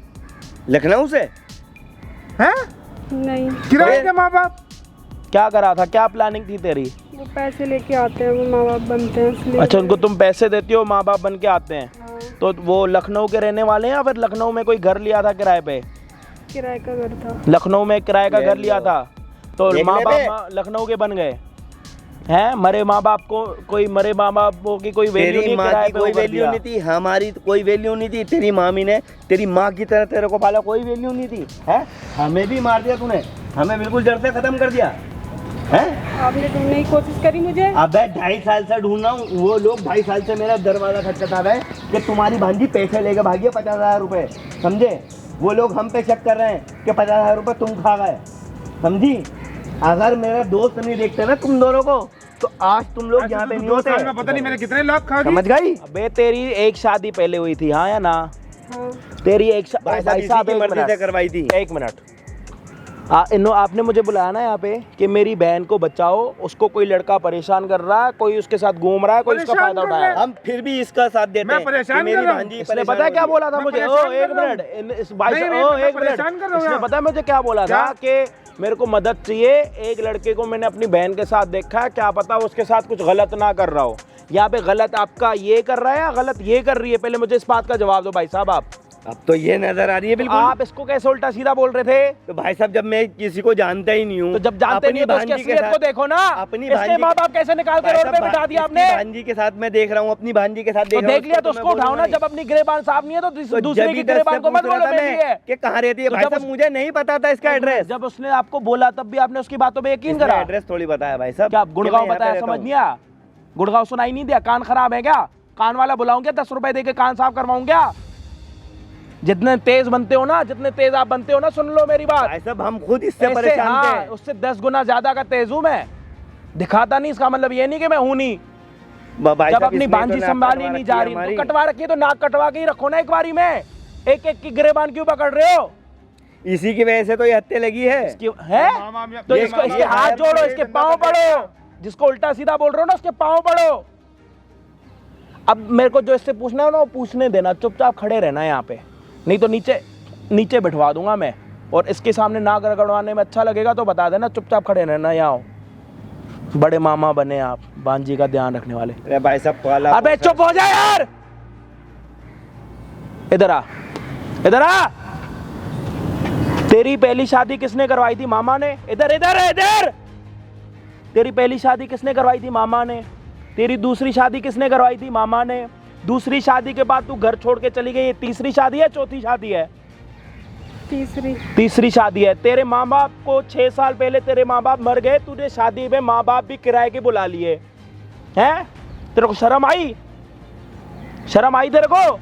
लखनऊ से?
हैं?
नहीं,
किराए के माँ बाप?
क्या करा था? क्या प्लानिंग थी तेरी?
वो पैसे लेके आते हैं, वो माँ बाप बनते हैं इसलिए।
अच्छा, उनको तुम पैसे देती हो, माँ बाप बन के आते हैं।
हाँ,
तो वो लखनऊ के रहने वाले हैं या फिर लखनऊ में कोई घर लिया था किराए पे?
किराए का घर था।
लखनऊ में किराए का
ले
घर लिया
लो।
था, तो
देख
माँ
ले
बाप
बे।
लखनऊ के बन गए हैं? मरे माँ बाप को, कोई मरे माँ बापों की कोई वैल्यू
तेरी
नहीं,
माँ
किराए
की
पे
कोई
वो कर
वैल्यू
दिया।
नहीं थी, हमारी तो कोई वैल्यू नहीं थी। तेरी मामी ने तेरी माँ की तरह तेरे को पाला, कोई वैल्यू नहीं थी। है? हमें भी मार दिया तूने, हमें बिल्कुल जड़ से खत्म कर दिया है।
आपने ढूंढने की कोशिश करी मुझे।
अबे 2.5 साल से ढूंढ रहा हूँ, वो लोग 2.5 साल से मेरा दरवाजा खटखटा रहे हैं कि तुम्हारी भांजी पैसे लेके भागी है 50,000 रुपए। समझे? वो लोग हम पे शक कर रहे हैं कि 50,000 रुपए तुम खा गए। समझी? अगर मेरा दोस्त नहीं देखते ना तुम दोनों को, तो आज तुम लोग यहाँ पे नहीं
2
होते।
साल में पता नहीं मैंने कितने लाख खा
समझ गई?
अबे तेरी एक शादी पहले हुई थी, हाँ या ना?
हाँ,
तेरी एक
भाई साहब इसी की मर्जी से करवाई थी।
एक मिनट। आपने मुझे बुलाया ना यहाँ पे कि मेरी बहन को बचाओ, उसको कोई लड़का परेशान कर रहा है, कोई उसके साथ घूम रहा है, कोई उसका
परेशान
फायदा
कर
उठा
रहा
रहा है।
हम फिर भी इसका साथ देते
मैं
हैं
परेशान
कि मेरी
कर रहा हूँ।
भांजी
इसने
परेशान
पता है क्या
हो रही
बोला था
मैं
मुझे?
परेशान
ओ
कर
एक
रहा हूँ।
मिनट, इस भाई
नहीं,
साहब,
नहीं,
ओ
मैं
एक
परेशान कर
मिनट।
रहा हूँ
इसने
यहाँ।
पता है मुझे क्या बोला था? कि मेरे को मदद चाहिए, एक लड़के को मैंने अपनी बहन के साथ देखा है, क्या पता उसके साथ कुछ गलत ना कर रहा हो। यहाँ पे गलत आपका ये कर रहा है या गलत ये कर रही है? पहले मुझे इस बात का जवाब दो भाई साहब। आप
अब तो ये नजर आ रही है बिल्कुल।
आप इसको कैसे उल्टा सीधा बोल रहे थे?
तो भाई साहब जब मैं किसी को जानता ही नहीं हूँ,
तो जब जानते नहीं हो तो उसकी असलियत को देखो ना।
अपनी
इसके
भांजी-
माँ बाप कैसे निकाल के
भाई
रोड पे
साहब,
बिठा दिया
इसकी
आपने?
भांजी के साथ मैं देख रहा हूँ, अपनी भांजी के साथ
तो
देख रहा हूँ,
देख लिया तो
मैं
उसको उठाओ
बोलूंगा
ना।
नहीं।
जब अपनी गिरेबान साहब नहीं है तो
तो
दूसरे
जब
की
ही दस
गिरेबान
से
को मत
पूछ रहा
बोलो
था
बेटी है।
मैं कि कहाँ रहती है।
तो
भाई
जब
साहब
उस-
मुझे नहीं पता था इसका एड्रेस।
जब उसने आपको बोला तब भी आपने उसकी बातों पे यकीन करा?
एड्रेस थोड़ी बताया भाई साहब।
क्या
कि
गुड़गांव
मैं यहाँ पे
बताया?
रहता
समझ
हूँ।
नहीं आया? गुड़गांव सुनाई नहीं दिया? कान खराब है क्या? कान वाला बुलाऊं क्या? 10 रुपए दे के कान साफ करवाऊं क्या? जितने तेज बनते हो ना, जितने तेज आप बनते हो ना, सुन लो मेरी बात।
भाई साहब हम खुद इससे
ऐसे,
परेशान
हाँ,
थे।
उससे 10 गुना ज्यादा का तेज हूं मैं। दिखाता नहीं, इसका मतलब ये नहीं कि मैं हूं नहीं।
भाई
जब
साहब,
अपनी
इसने
भांजी
तो नाक
संभाली
कटवा
नहीं
रखी
जा
है
रही
हमारी।
तो कटवा रखी है तो नाक कटवा के ही रखो ना एक बारी में। एक एक की गिरेबान क्यों पकड़ रहे हो?
इसी की वजह से तो ये हत्या लगी है।
है तो
ये-
इसको
ये
इसके हाथ
हायर
जोड़ो,
से
इसके
बंदा
पांव
पकड़
पड़ो। जिसको उल्टा सीधा बोल रहे हो ना, उसके पांव पड़ो। अब मेरे को जो इससे पूछना है ना, वो पूछने देना, चुपचाप खड़े रहना यहाँ पे, नहीं तो नीचे नीचे बिठवा दूंगा मैं। और इसके सामने नाक रगड़वाने में अच्छा लगेगा तो बता देना, चुपचाप खड़े रहना यहाँ। बड़े मामा बने आप, बांजी का ध्यान रखने वाले।
अरे भाई साहब पाला।
अबे चुप हो जा यार, इधर आ, इधर आ। तेरी पहली शादी किसने करवाई थी? मामा ने। इधर इधर इधर। तेरी पहली शादी किसने करवाई थी? मामा ने। तेरी दूसरी शादी किसने करवाई थी? मामा ने। दूसरी शादी के बाद तू घर छोड़ के चली गई, ये तीसरी शादी है चौथी शादी है? तीसरी शादी है। तेरे माँ बाप को 6 साल पहले तेरे माँ बाप मर गए, तूने शादी में माँ बाप भी किराए के बुला लिए हैं? तेरे को शर्म आई? शर्म आई तेरे को?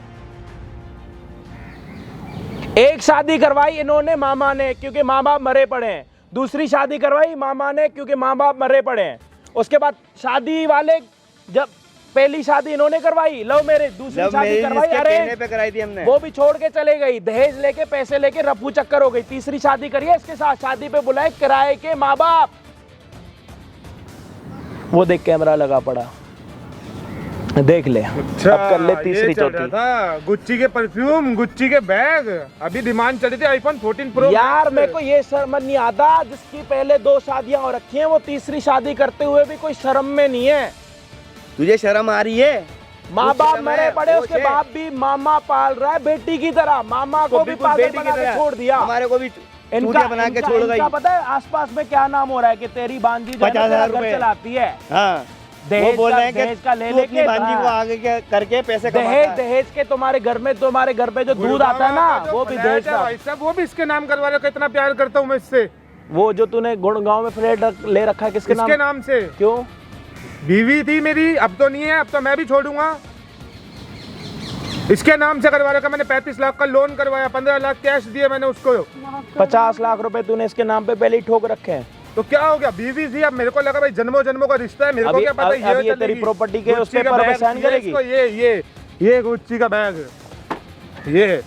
एक शादी करवाई इन्होंने मामा ने क्योंकि माँ बाप मरे पड़े हैं, दूसरी शादी करवाई मामा ने क्योंकि माँ बाप मरे पड़े हैं। उसके बाद शादी वाले, जब पहली शादी इन्होंने करवाई लव मैरिज, दूसरी शादी करवाई अरे
पे कराई थी हमने,
वो भी छोड़ के चले गई, दहेज लेके पैसे लेके रफू चक्कर हो गई। तीसरी शादी करिए इसके साथ, शादी पे बुलाए किराए के माँ बाप। वो देख कैमरा लगा पड़ा, देख ले।
अच्छा,
अब कर ले
ये
तीसरी
चल रहा
चौथी।
था गुच्ची के परफ्यूम, गुच्ची के बैग, अभी डिमांड चली थी आईफोन 14 प्रो।
यार मेरे को ये शर्म नहीं आता, जिसकी पहले 2 शादियां हो रखी हैं वो तीसरी शादी करते हुए भी कोई शर्म में नहीं है।
तुझे शर्म आ रही है?
माँ बाप मरे पड़े, उसके बाप भी मामा पाल रहा है बेटी की तरह, मामा को भी पागल बना के छोड़ दिया,
हमारे को भी
इनका
बना के छोड़ गई।
इनका पता है आसपास में क्या नाम हो रहा है कि तेरी बांजी जो है ना
50,000
तेरा घर चलाती है।
हाँ,
दहेज
वो बोल रहे हैं
दहेज
कि
का ले
तू
लेके
अपनी भांजी को आगे करके पैसे कमाता है।
दहेज के तुम्हारे घर में, तुम्हारे घर पे जो दूध आता है ना वो भी दहेज का।
भाई साहब वो भी इसके नाम करवा रहे हो, कितना प्यार करता हूँ मैं इससे।
वो जो तूने गुड़गांव में फ्लैट ले रखा है किसके
इसके नाम से।
क्यों?
बीवी थी मेरी, अब तो नहीं है, अब तो मैं भी छोड़ूंगा। इसके नाम से करवा रखा मैंने, 35 लाख का लोन करवाया, 15 लाख कैश दिए मैंने उसको।
50 लाख रुपए तूने इसके नाम पे पहले ही ठोक रखे हैं।
तो क्या हो गया, बीवी थी, अब मेरे को लगा भाई जन्मों जन्मों का रिश्ता है, मेरे को क्या पता
ये तेरी प्रॉपर्टी के उस पे पर साइन करेगी।
ये गुच्ची का बैग, ये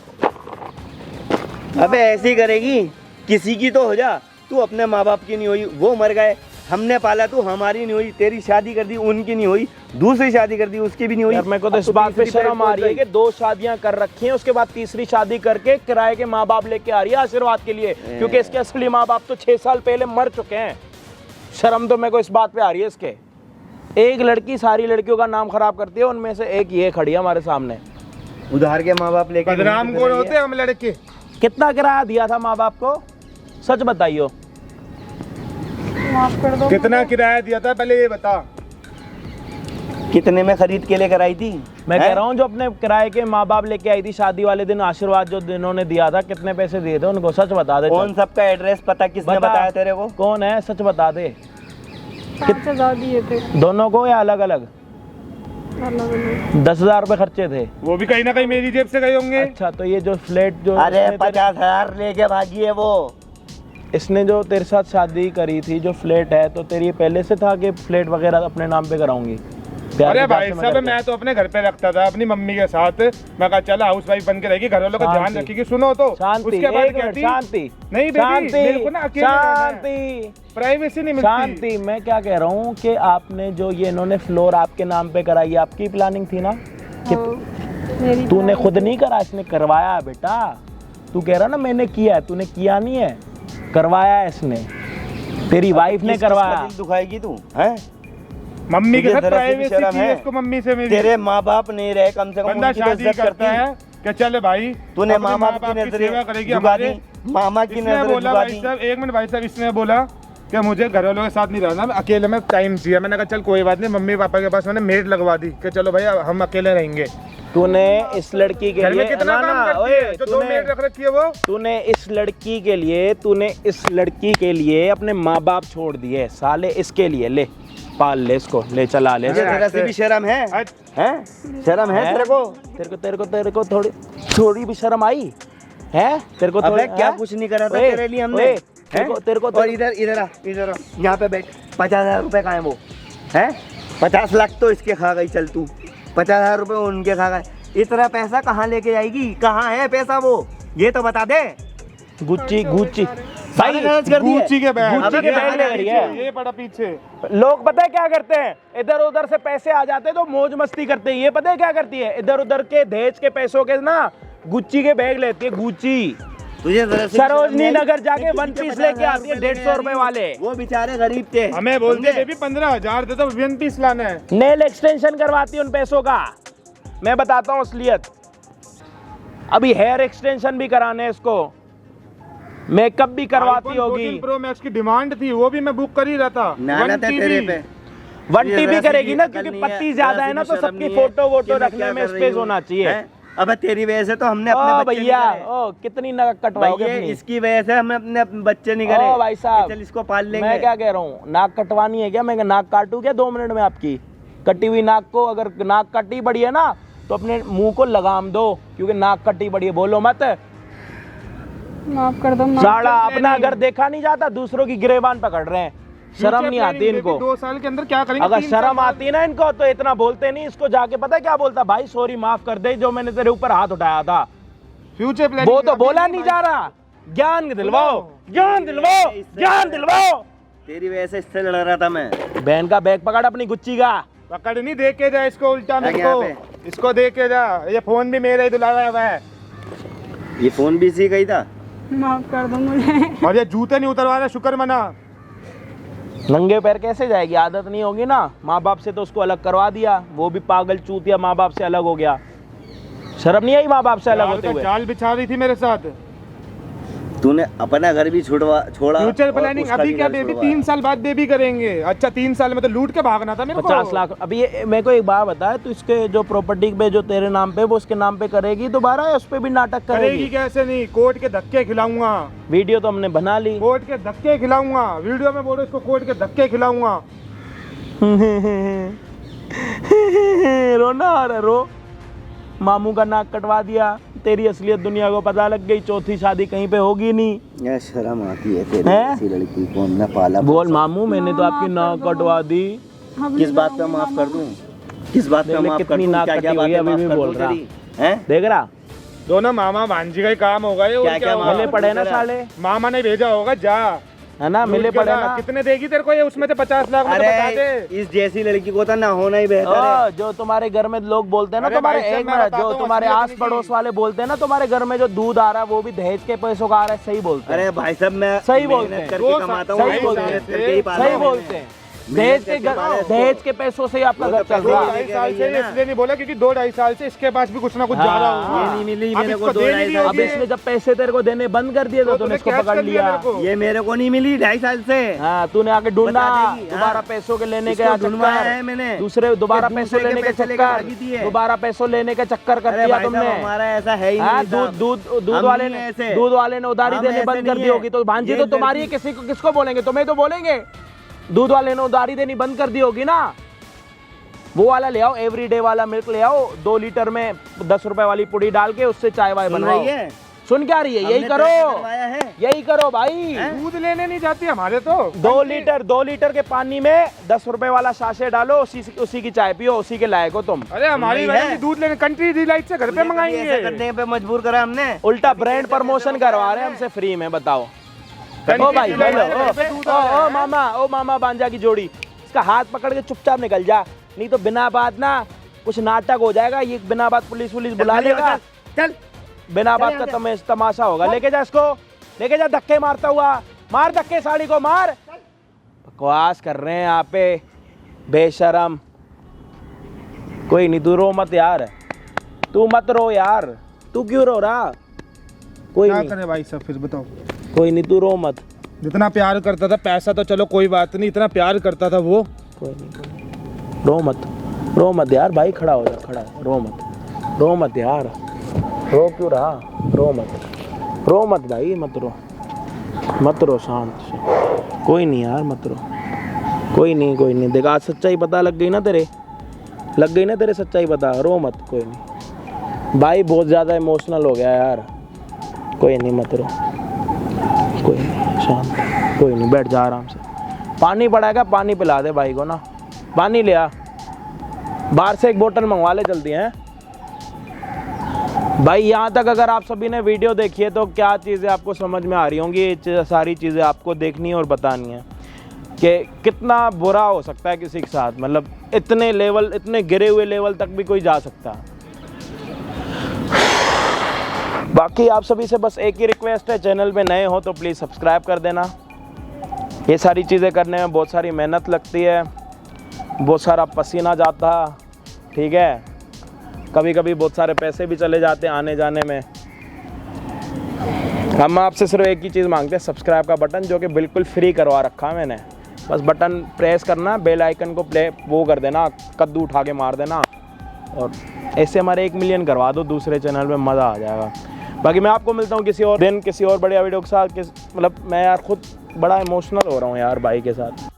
अबे ऐसी करेगी, किसी की तो हो जा। तू अपने माँ बाप की नहीं हुई, वो मर गए, हमने पाला, तू हमारी नहीं हुई। तेरी शादी कर दी, उनकी नहीं हुई, दूसरी शादी कर दी, उसकी भी नहीं हुई।
यार मेरे को तो इस बात पे शर्म आ रही है कि 2 शादियां कर रखी हैं, उसके बाद तीसरी शादी करके किराए के माँ बाप लेके आ रही है आशीर्वाद के लिए, क्योंकि इसके असली माँ बाप तो 6 साल पहले मर चुके हैं। शर्म तो मेरे को इस बात पे आ रही है इसके। एक लड़की सारी लड़कियों का नाम खराब करती है, उनमें से एक ये खड़ी है हमारे सामने।
उधार के माँ बाप लेके
बदनाम कौन होते हम लड़के।
कितना किराया दिया था माँ बाप को, सच बताइयो।
माफ कर दो।
कितना किराया दिया था पहले ये बता।
कितने में खरीद के लेकर आई थी?
मैं कह रहा हूँ जो अपने किराए के माँ बाप लेके आई थी शादी वाले दिन, आशीर्वाद जो इन्होंने दिया था, कितने पैसे दिए थे उनको, सच बता दे।
कौन सबका एड्रेस पता, किसने बताया तेरे को?
कौन है, सच बता दे।
5,000 दिए थे
दोनों को या अलग अलग?
अलग।
10,000 रुपए खर्चे थे।
वो भी कहीं ना कहीं मेरी जेब से गए होंगे।
अच्छा, तो ये जो फ्लैट जो
अरे 50,000 लेके भागी है वो।
इसने जो तेरे साथ शादी करी थी, जो फ्लैट है, तो तेरी पहले से था कि फ्लैट वगैरह अपने नाम पे कराऊंगी?
अरे भाई साहब मैं तो अपने घर पे रखता था अपनी मम्मी के साथ, मैं कहा चल हाउस वाइफ बन के रहेगी, घर वालों का ध्यान रखेगी। सुनो तो
शांति,
उसके बाद
एक मिनट, शांति
नहीं बेटी, मेरे को ना अकेले
शांति,
प्राइवेसी नहीं मिलती।
शांति। मैं क्या कह रहा हूँ कि आपने जो ये इन्होंने फ्लोर आपके नाम पे कराई, आपकी प्लानिंग थी ना? कि तूने खुद नहीं करा, इसने करवाया बेटा। तू कह रहा ना मैंने किया है, तूने किया नहीं है, करवाया है इसने, तेरी वाइफ ने करवाया।
दिल दुखाएगी तू हैं?
मम्मी के
तुझे
साथ
जरा सी भी
प्राइवेसी
शर्म
चाहिए
है?
इसको मम्मी से मेरी।
तेरे माँ बाप नहीं रहे, कम से कम
बंदा
उनकी तो
शादी
इज्जत
करता
करती।
है कि चल भाई
तूने
अपने
माँ बाप की
सेवा
नजरें
करेगी
झुका
हमारे।
दी, मामा की
इसने
नजरें
बोला
झुका
भाई
दी।
साहब, एक मिनट भाई साहब, इसने बोला कि मुझे घर वालों के साथ नहीं रहना, अकेले में टाइम चाहिए। मैंने कहा चल कोई बात नहीं, मम्मी पापा के पास मैंने मेड लगवा दी कि चलो भाई हम अकेले रहेंगे।
तूने इस लड़की के
घर में
लिए
कितना काम करती है, जो 2 मेड रख रखी है वो।
तूने इस लड़की के लिए अपने माँ बाप छोड़ दिए साले, इसके लिए ले पाल ले इसको, ले चला ले।
तुझे जरा सी भी शर्म है? हैं? शर्म है
तेरे को थोड़ी भी शर्म आई है? तेरे को
अबे क्या कुछ नहीं करा था तेरे लिए हमने?
तेरे को
और इधर आ, यहाँ पे बैठ। 50,000 रुपए कहाँ है वो? हैं? 50 लाख तो इसके खा गई, चल तू 50,000 रुपए उनके खा गए। इतना पैसा कहाँ लेके जाएगी? कहाँ है पैसा वो, ये तो बता दे।
गुच्ची
सारे खर्च कर दिए।
गुच्ची के बैग
ले रही है।
ये पड़ा पीछे।
लोग पता है क्या करते हैं, इधर उधर से पैसे आ जाते हैं तो मौज मस्ती करते हैं। ये पता है क्या करती है, इधर उधर के दहेज के पैसों के ना गुच्ची के बैग लेती है। गुच्ची
तुझे
सरोजनी नगर जाके 1 पीस लेके आती है 150 रुपए वाले।
वो बेचारे गरीब थे,
हमें बोलते बेबी 15,000 दे तो 1 पीस लाना है।
नेल एक्सटेंशन करवाती है उन पैसों का। मैं बताता हूँ असलियत, अभी हेयर एक्सटेंशन भी कराने हैं इसको, मेकअप भी करवाती होगी।
प्रो मैक्स की डिमांड थी, वो भी मैं बुक कर ही रहा था।
नाना था तेरे पे।
1 TB करेगी ना, क्योंकि पत्ती ज्यादा है ना, तो सबकी फोटो वोटो रखने में स्पेस होना चाहिए।
अब तेरी वजह से तो हमने अपने
ओ
बच्चे
भैया,
नहीं करे।
ओ कितनी नक कटवाओगे
भैया,
अपनी?
इसकी वजह से हमने अपने बच्चे नहीं करे।
ओ भाई साहब,
चल इसको पाल लेंगे।
मैं क्या कह रहा हूँ, नाक कटवानी है क्या? मैं नाक काटूं क्या 2 मिनट में आपकी? कटी हुई नाक को, अगर नाक कटी बड़ी है ना तो अपने मुंह को लगाम दो, क्योंकि नाक कटी बड़ी है। बोलो मत।
माफ कर दो, माफ।
साला अपना घर देखा नहीं जाता, दूसरों की गिरेबान पकड़ रहे हैं। शर्म नहीं आती इनको?
2 साल के अंदर क्या करेंगे?
अगर
3
शर्म
साल
आती ना इनको तो इतना बोलते नहीं। इसको जाके पता है क्या बोलता? भाई सॉरी, माफ कर दे जो मैंने तेरे ऊपर हाथ उठाया था।
फ्यूचर प्लानिंग
वो तो बोला नहीं जा रहा। ज्ञान दिलवाओ, ज्ञान दिलवाओ, ज्ञान दिलवाओ।
तेरी वजह से इससे लड़ रहा था मैं।
बहन का बैग पकड़ अपनी गुच्ची का।
पकड़ नहीं, दे के जा इसको उल्टा मेरे
यहाँ
को। इसको दे के जा। ये फोन भी मेरा ही दुलाया हुआ है।
ये फोन भी इसी का ही था।
माफ कर दो मुझे।
और ये जूते नहीं उतरवा रहा, शुक्र मना।
नंगे पैर कैसे जाएगी? आदत नहीं होगी ना। माँ बाप से तो उसको अलग करवा दिया, वो भी पागल चूतिया माँ बाप से अलग हो गया। शर्म नहीं आई माँ बाप से अलग होते हुए?
जाल बिछा रही थी मेरे साथ।
तूने अपना घर भी छोड़ा।
फ्यूचर
और
प्लानिंग
उसका
अभी
भी
क्या
घर
बेबी?
छुड़वा।
3 साल बाद बेबी करेंगे। अच्छा 3 साल में तो लूट के भागना था मेरे को।
50 लाख। अभी ये मेरे को एक बात बता, तो इसके जो प्रॉपर्टी पे जो तेरे नाम पे वो उसके नाम पे करेगी दोबारा, या उस पे भी नाटक
करेगी
करेगी?
कैसे नहीं? कोर्ट के धक्के खिलाऊंगा।
वीडियो तो हमने बना ली।
कोर्ट के धक्के खिलाऊंगा। वीडियो में बोलो इसको, कोर्ट के धक्के खिलाऊंगा।
रोना आ रहा, रो। मामू का नाक कटवा दिया, तेरी असलियत दुनिया को पता लग गई। चौथी शादी कहीं पे होगी नहीं।
यार शर्म आती है तेरी
हैं?
ऐसी लड़की को न पाला।
बोल मामू, मैंने तो आपकी नाक कटवा दी।
किस बात पे माफ कर दूं? किस बात पे
देख ले
माफ कर
कितनी
दूं?
नाक
क्या क्या
कटी हुई
बातें
है, अभी
माफ
भी
कर
बोल
दूं
रहा।
तेरी? हैं?
देख रहा,
दोनों मामा भांजी का ही काम होगा ये। और
क्या- क्या
क्या होगा?
मिले पड़े ना साले,
मामा ने भेजा होगा, जा
है ना? मिले
लूट के
पड़े
जा।
ना।
कितने देगी तेरे को ये? उसमें से 50 लाख में तो बता दे।
अरे इस जैसी लड़की को तो ना होना ही बेहतर है।
जो तुम्हारे घर में लोग बोलते हैं ना,
अरे
तुम्हारे
भाई साहब,
एक
मैं
मिनट,
बताता
जो
हूँ
तुम्हारे
असलियत
आस
नहीं
पड़ोस
थी।
वाले बोलते हैं ना, तुम्हारे घर में जो दूध आ रहा है वो भी दहेज के पैसों का आ रहा है, सही बोलते हैं।
अरे भाई साहब, मैं
सही बोलते
मेहनत
हैं।
करके कमाता हूँ,
सही बोलते हैं।
मेहनत करके ही पाला
सही
हूँ
बोलते
मैंने।
हैं। दहेज के दहेज के पैसों से ही आपका घर चल रहा है।
2-2.5 साल से इसलिए नहीं बोला क्योंकि 2-2.5 साल से इसके पास भी कुछ ना कुछ जा रहा
हाँ।
होगा।
ये नहीं मिली
अब
मेरे
इसको
को
देनी
2-2.5
भी
साल
अब
होगी।
इसने जब पैसे तेरे को देने बंद कर दिए तो तूने इसको
कैच
पकड़
कर लिया
लिया।
मेरे को।
ये मेरे को नहीं मिली 2.5 साल से।
हाँ, तूने आके ढूंढा
बता देगी,
दोबारा
हाँ।
पैसों के लेने
इसको
का
ढूंढवाया है
चक्कर,
मैंने।
दूसरे दोबारा
ये
पैसों
दूसरे के
लेने के
पैसे लेके
चक्कर,
भागी थी ये।
दोबारा पैसों लेने का चक्कर कर
अरे
दिया
भाई साहब,
तुमने।
हमारा ऐसा है ही
हाँ,
नहीं साहब।
दूध
हम
वाले
नहीं
ने
ऐसे।
दूध वाले ने उधारी
हम
देने
ऐसे
बंद कर
नहीं
दी
है।
होगी तो भांजी
ये
तो तुम्हारी है, किसी को किसको बोलेंगे? तुम्हें तो बोलेंगे। दूध वाले ने उधारी देनी बंद कर दी होगी ना। वो वाला ले आओ, एवरीडे वाला मिल्क ले आओ, 2 लीटर में 10 रुपए वाली पुड़ी डाल के उससे चाय वाय
सुन
बनवाओ।
रही है?
सुन क्या रही है? यही
हमने
करो,
तय करवाया है।
यही करो भाई।
दूध लेने नहीं जाती हमारे तो।
2 लीटर के पानी में 10 रुपए वाला साशे डालो, उसी की चाय पियो, उसी के लायक हो तुम।
अरे हमारी
नहीं है।
वजह से दूध लेने कंट्री डिलाइट से घर पे
ऐसा
मंगाएंगे।
करने पे मजबूर करा हमने।
उल्टा ब्रांड प्रमोशन करवा रहे हैं हमसे फ्री में, बताओ। ओ भाई,
डिलाइट
बोलो,
से घर पे दूध आ रहा है।
ओ मामा बांजा की जोड़ी, इसका हाथ पकड़ के चुपचाप निकल जा, नहीं तो बिना बात ना कुछ नाटक हो जाएगा। ये बिना बात पुलिस बुला लेगा।
चल
बिना बात का तमाशा होगा। लेके जा इसको, लेके जा, धक्के मारता हुआ। मार धक्के साड़ी को, मार। बकवास कर रहे हैं यहाँ पे, बेशरम। कोई नहीं, तू रो मत यार, तू मत रो यार। तू क्यों रो रहा? कोई
क्या
नहीं,
करे भाई साहब, फिर बताओ।
कोई नहीं, तू रो मत।
जितना प्यार करता था, पैसा तो चलो कोई बात नहीं, इतना प्यार करता था वो।
कोई नहीं, रो मत यार। भाई खड़ा हो जा, खड़ा है, रो मत यार। रो क्यों रहा? रो मत भाई, मत रो, शांत से। कोई नहीं यार, मत रो। कोई नहीं। देख, आज सच्चाई पता लग गई ना तेरे सच्चाई पता। रो मत, कोई नहीं भाई, बहुत ज़्यादा इमोशनल हो गया यार। कोई नहीं, मत रो, कोई नहीं, शांत, कोई नहीं, बैठ जा आराम से। पानी पड़ाएगा, पानी पिला दे भाई को ना, पानी ले आ, बाहर से एक बोतल मंगवा ले जल्दी हैं भाई। यहाँ तक अगर आप सभी ने वीडियो देखी है तो क्या चीज़ें आपको समझ में आ रही होंगी। ये सारी चीज़ें आपको देखनी है और बतानी है कि कितना बुरा हो सकता है किसी के साथ। मतलब इतने गिरे हुए लेवल तक भी कोई जा सकता है। बाकी आप सभी से बस एक ही रिक्वेस्ट है, चैनल पे नए हो तो प्लीज़ सब्सक्राइब कर देना। ये सारी चीज़ें करने में बहुत सारी मेहनत लगती है, बहुत सारा पसीना जाता, ठीक है, कभी कभी बहुत सारे पैसे भी चले जाते हैं आने जाने में। हम आपसे सिर्फ एक ही चीज़ मांगते हैं, सब्सक्राइब का बटन, जो कि बिल्कुल फ्री करवा रखा है मैंने, बस बटन प्रेस करना, बेल आइकन को प्ले वो कर देना, कद्दू उठा के मार देना, और ऐसे हमारे 1 मिलियन करवा दो दूसरे चैनल में, मज़ा आ जाएगा। बाकी मैं आपको मिलता हूँ किसी और दिन किसी और बढ़िया वीडियो के साथ। मतलब मैं यार खुद बड़ा इमोशनल हो रहा हूँ यार भाई के साथ।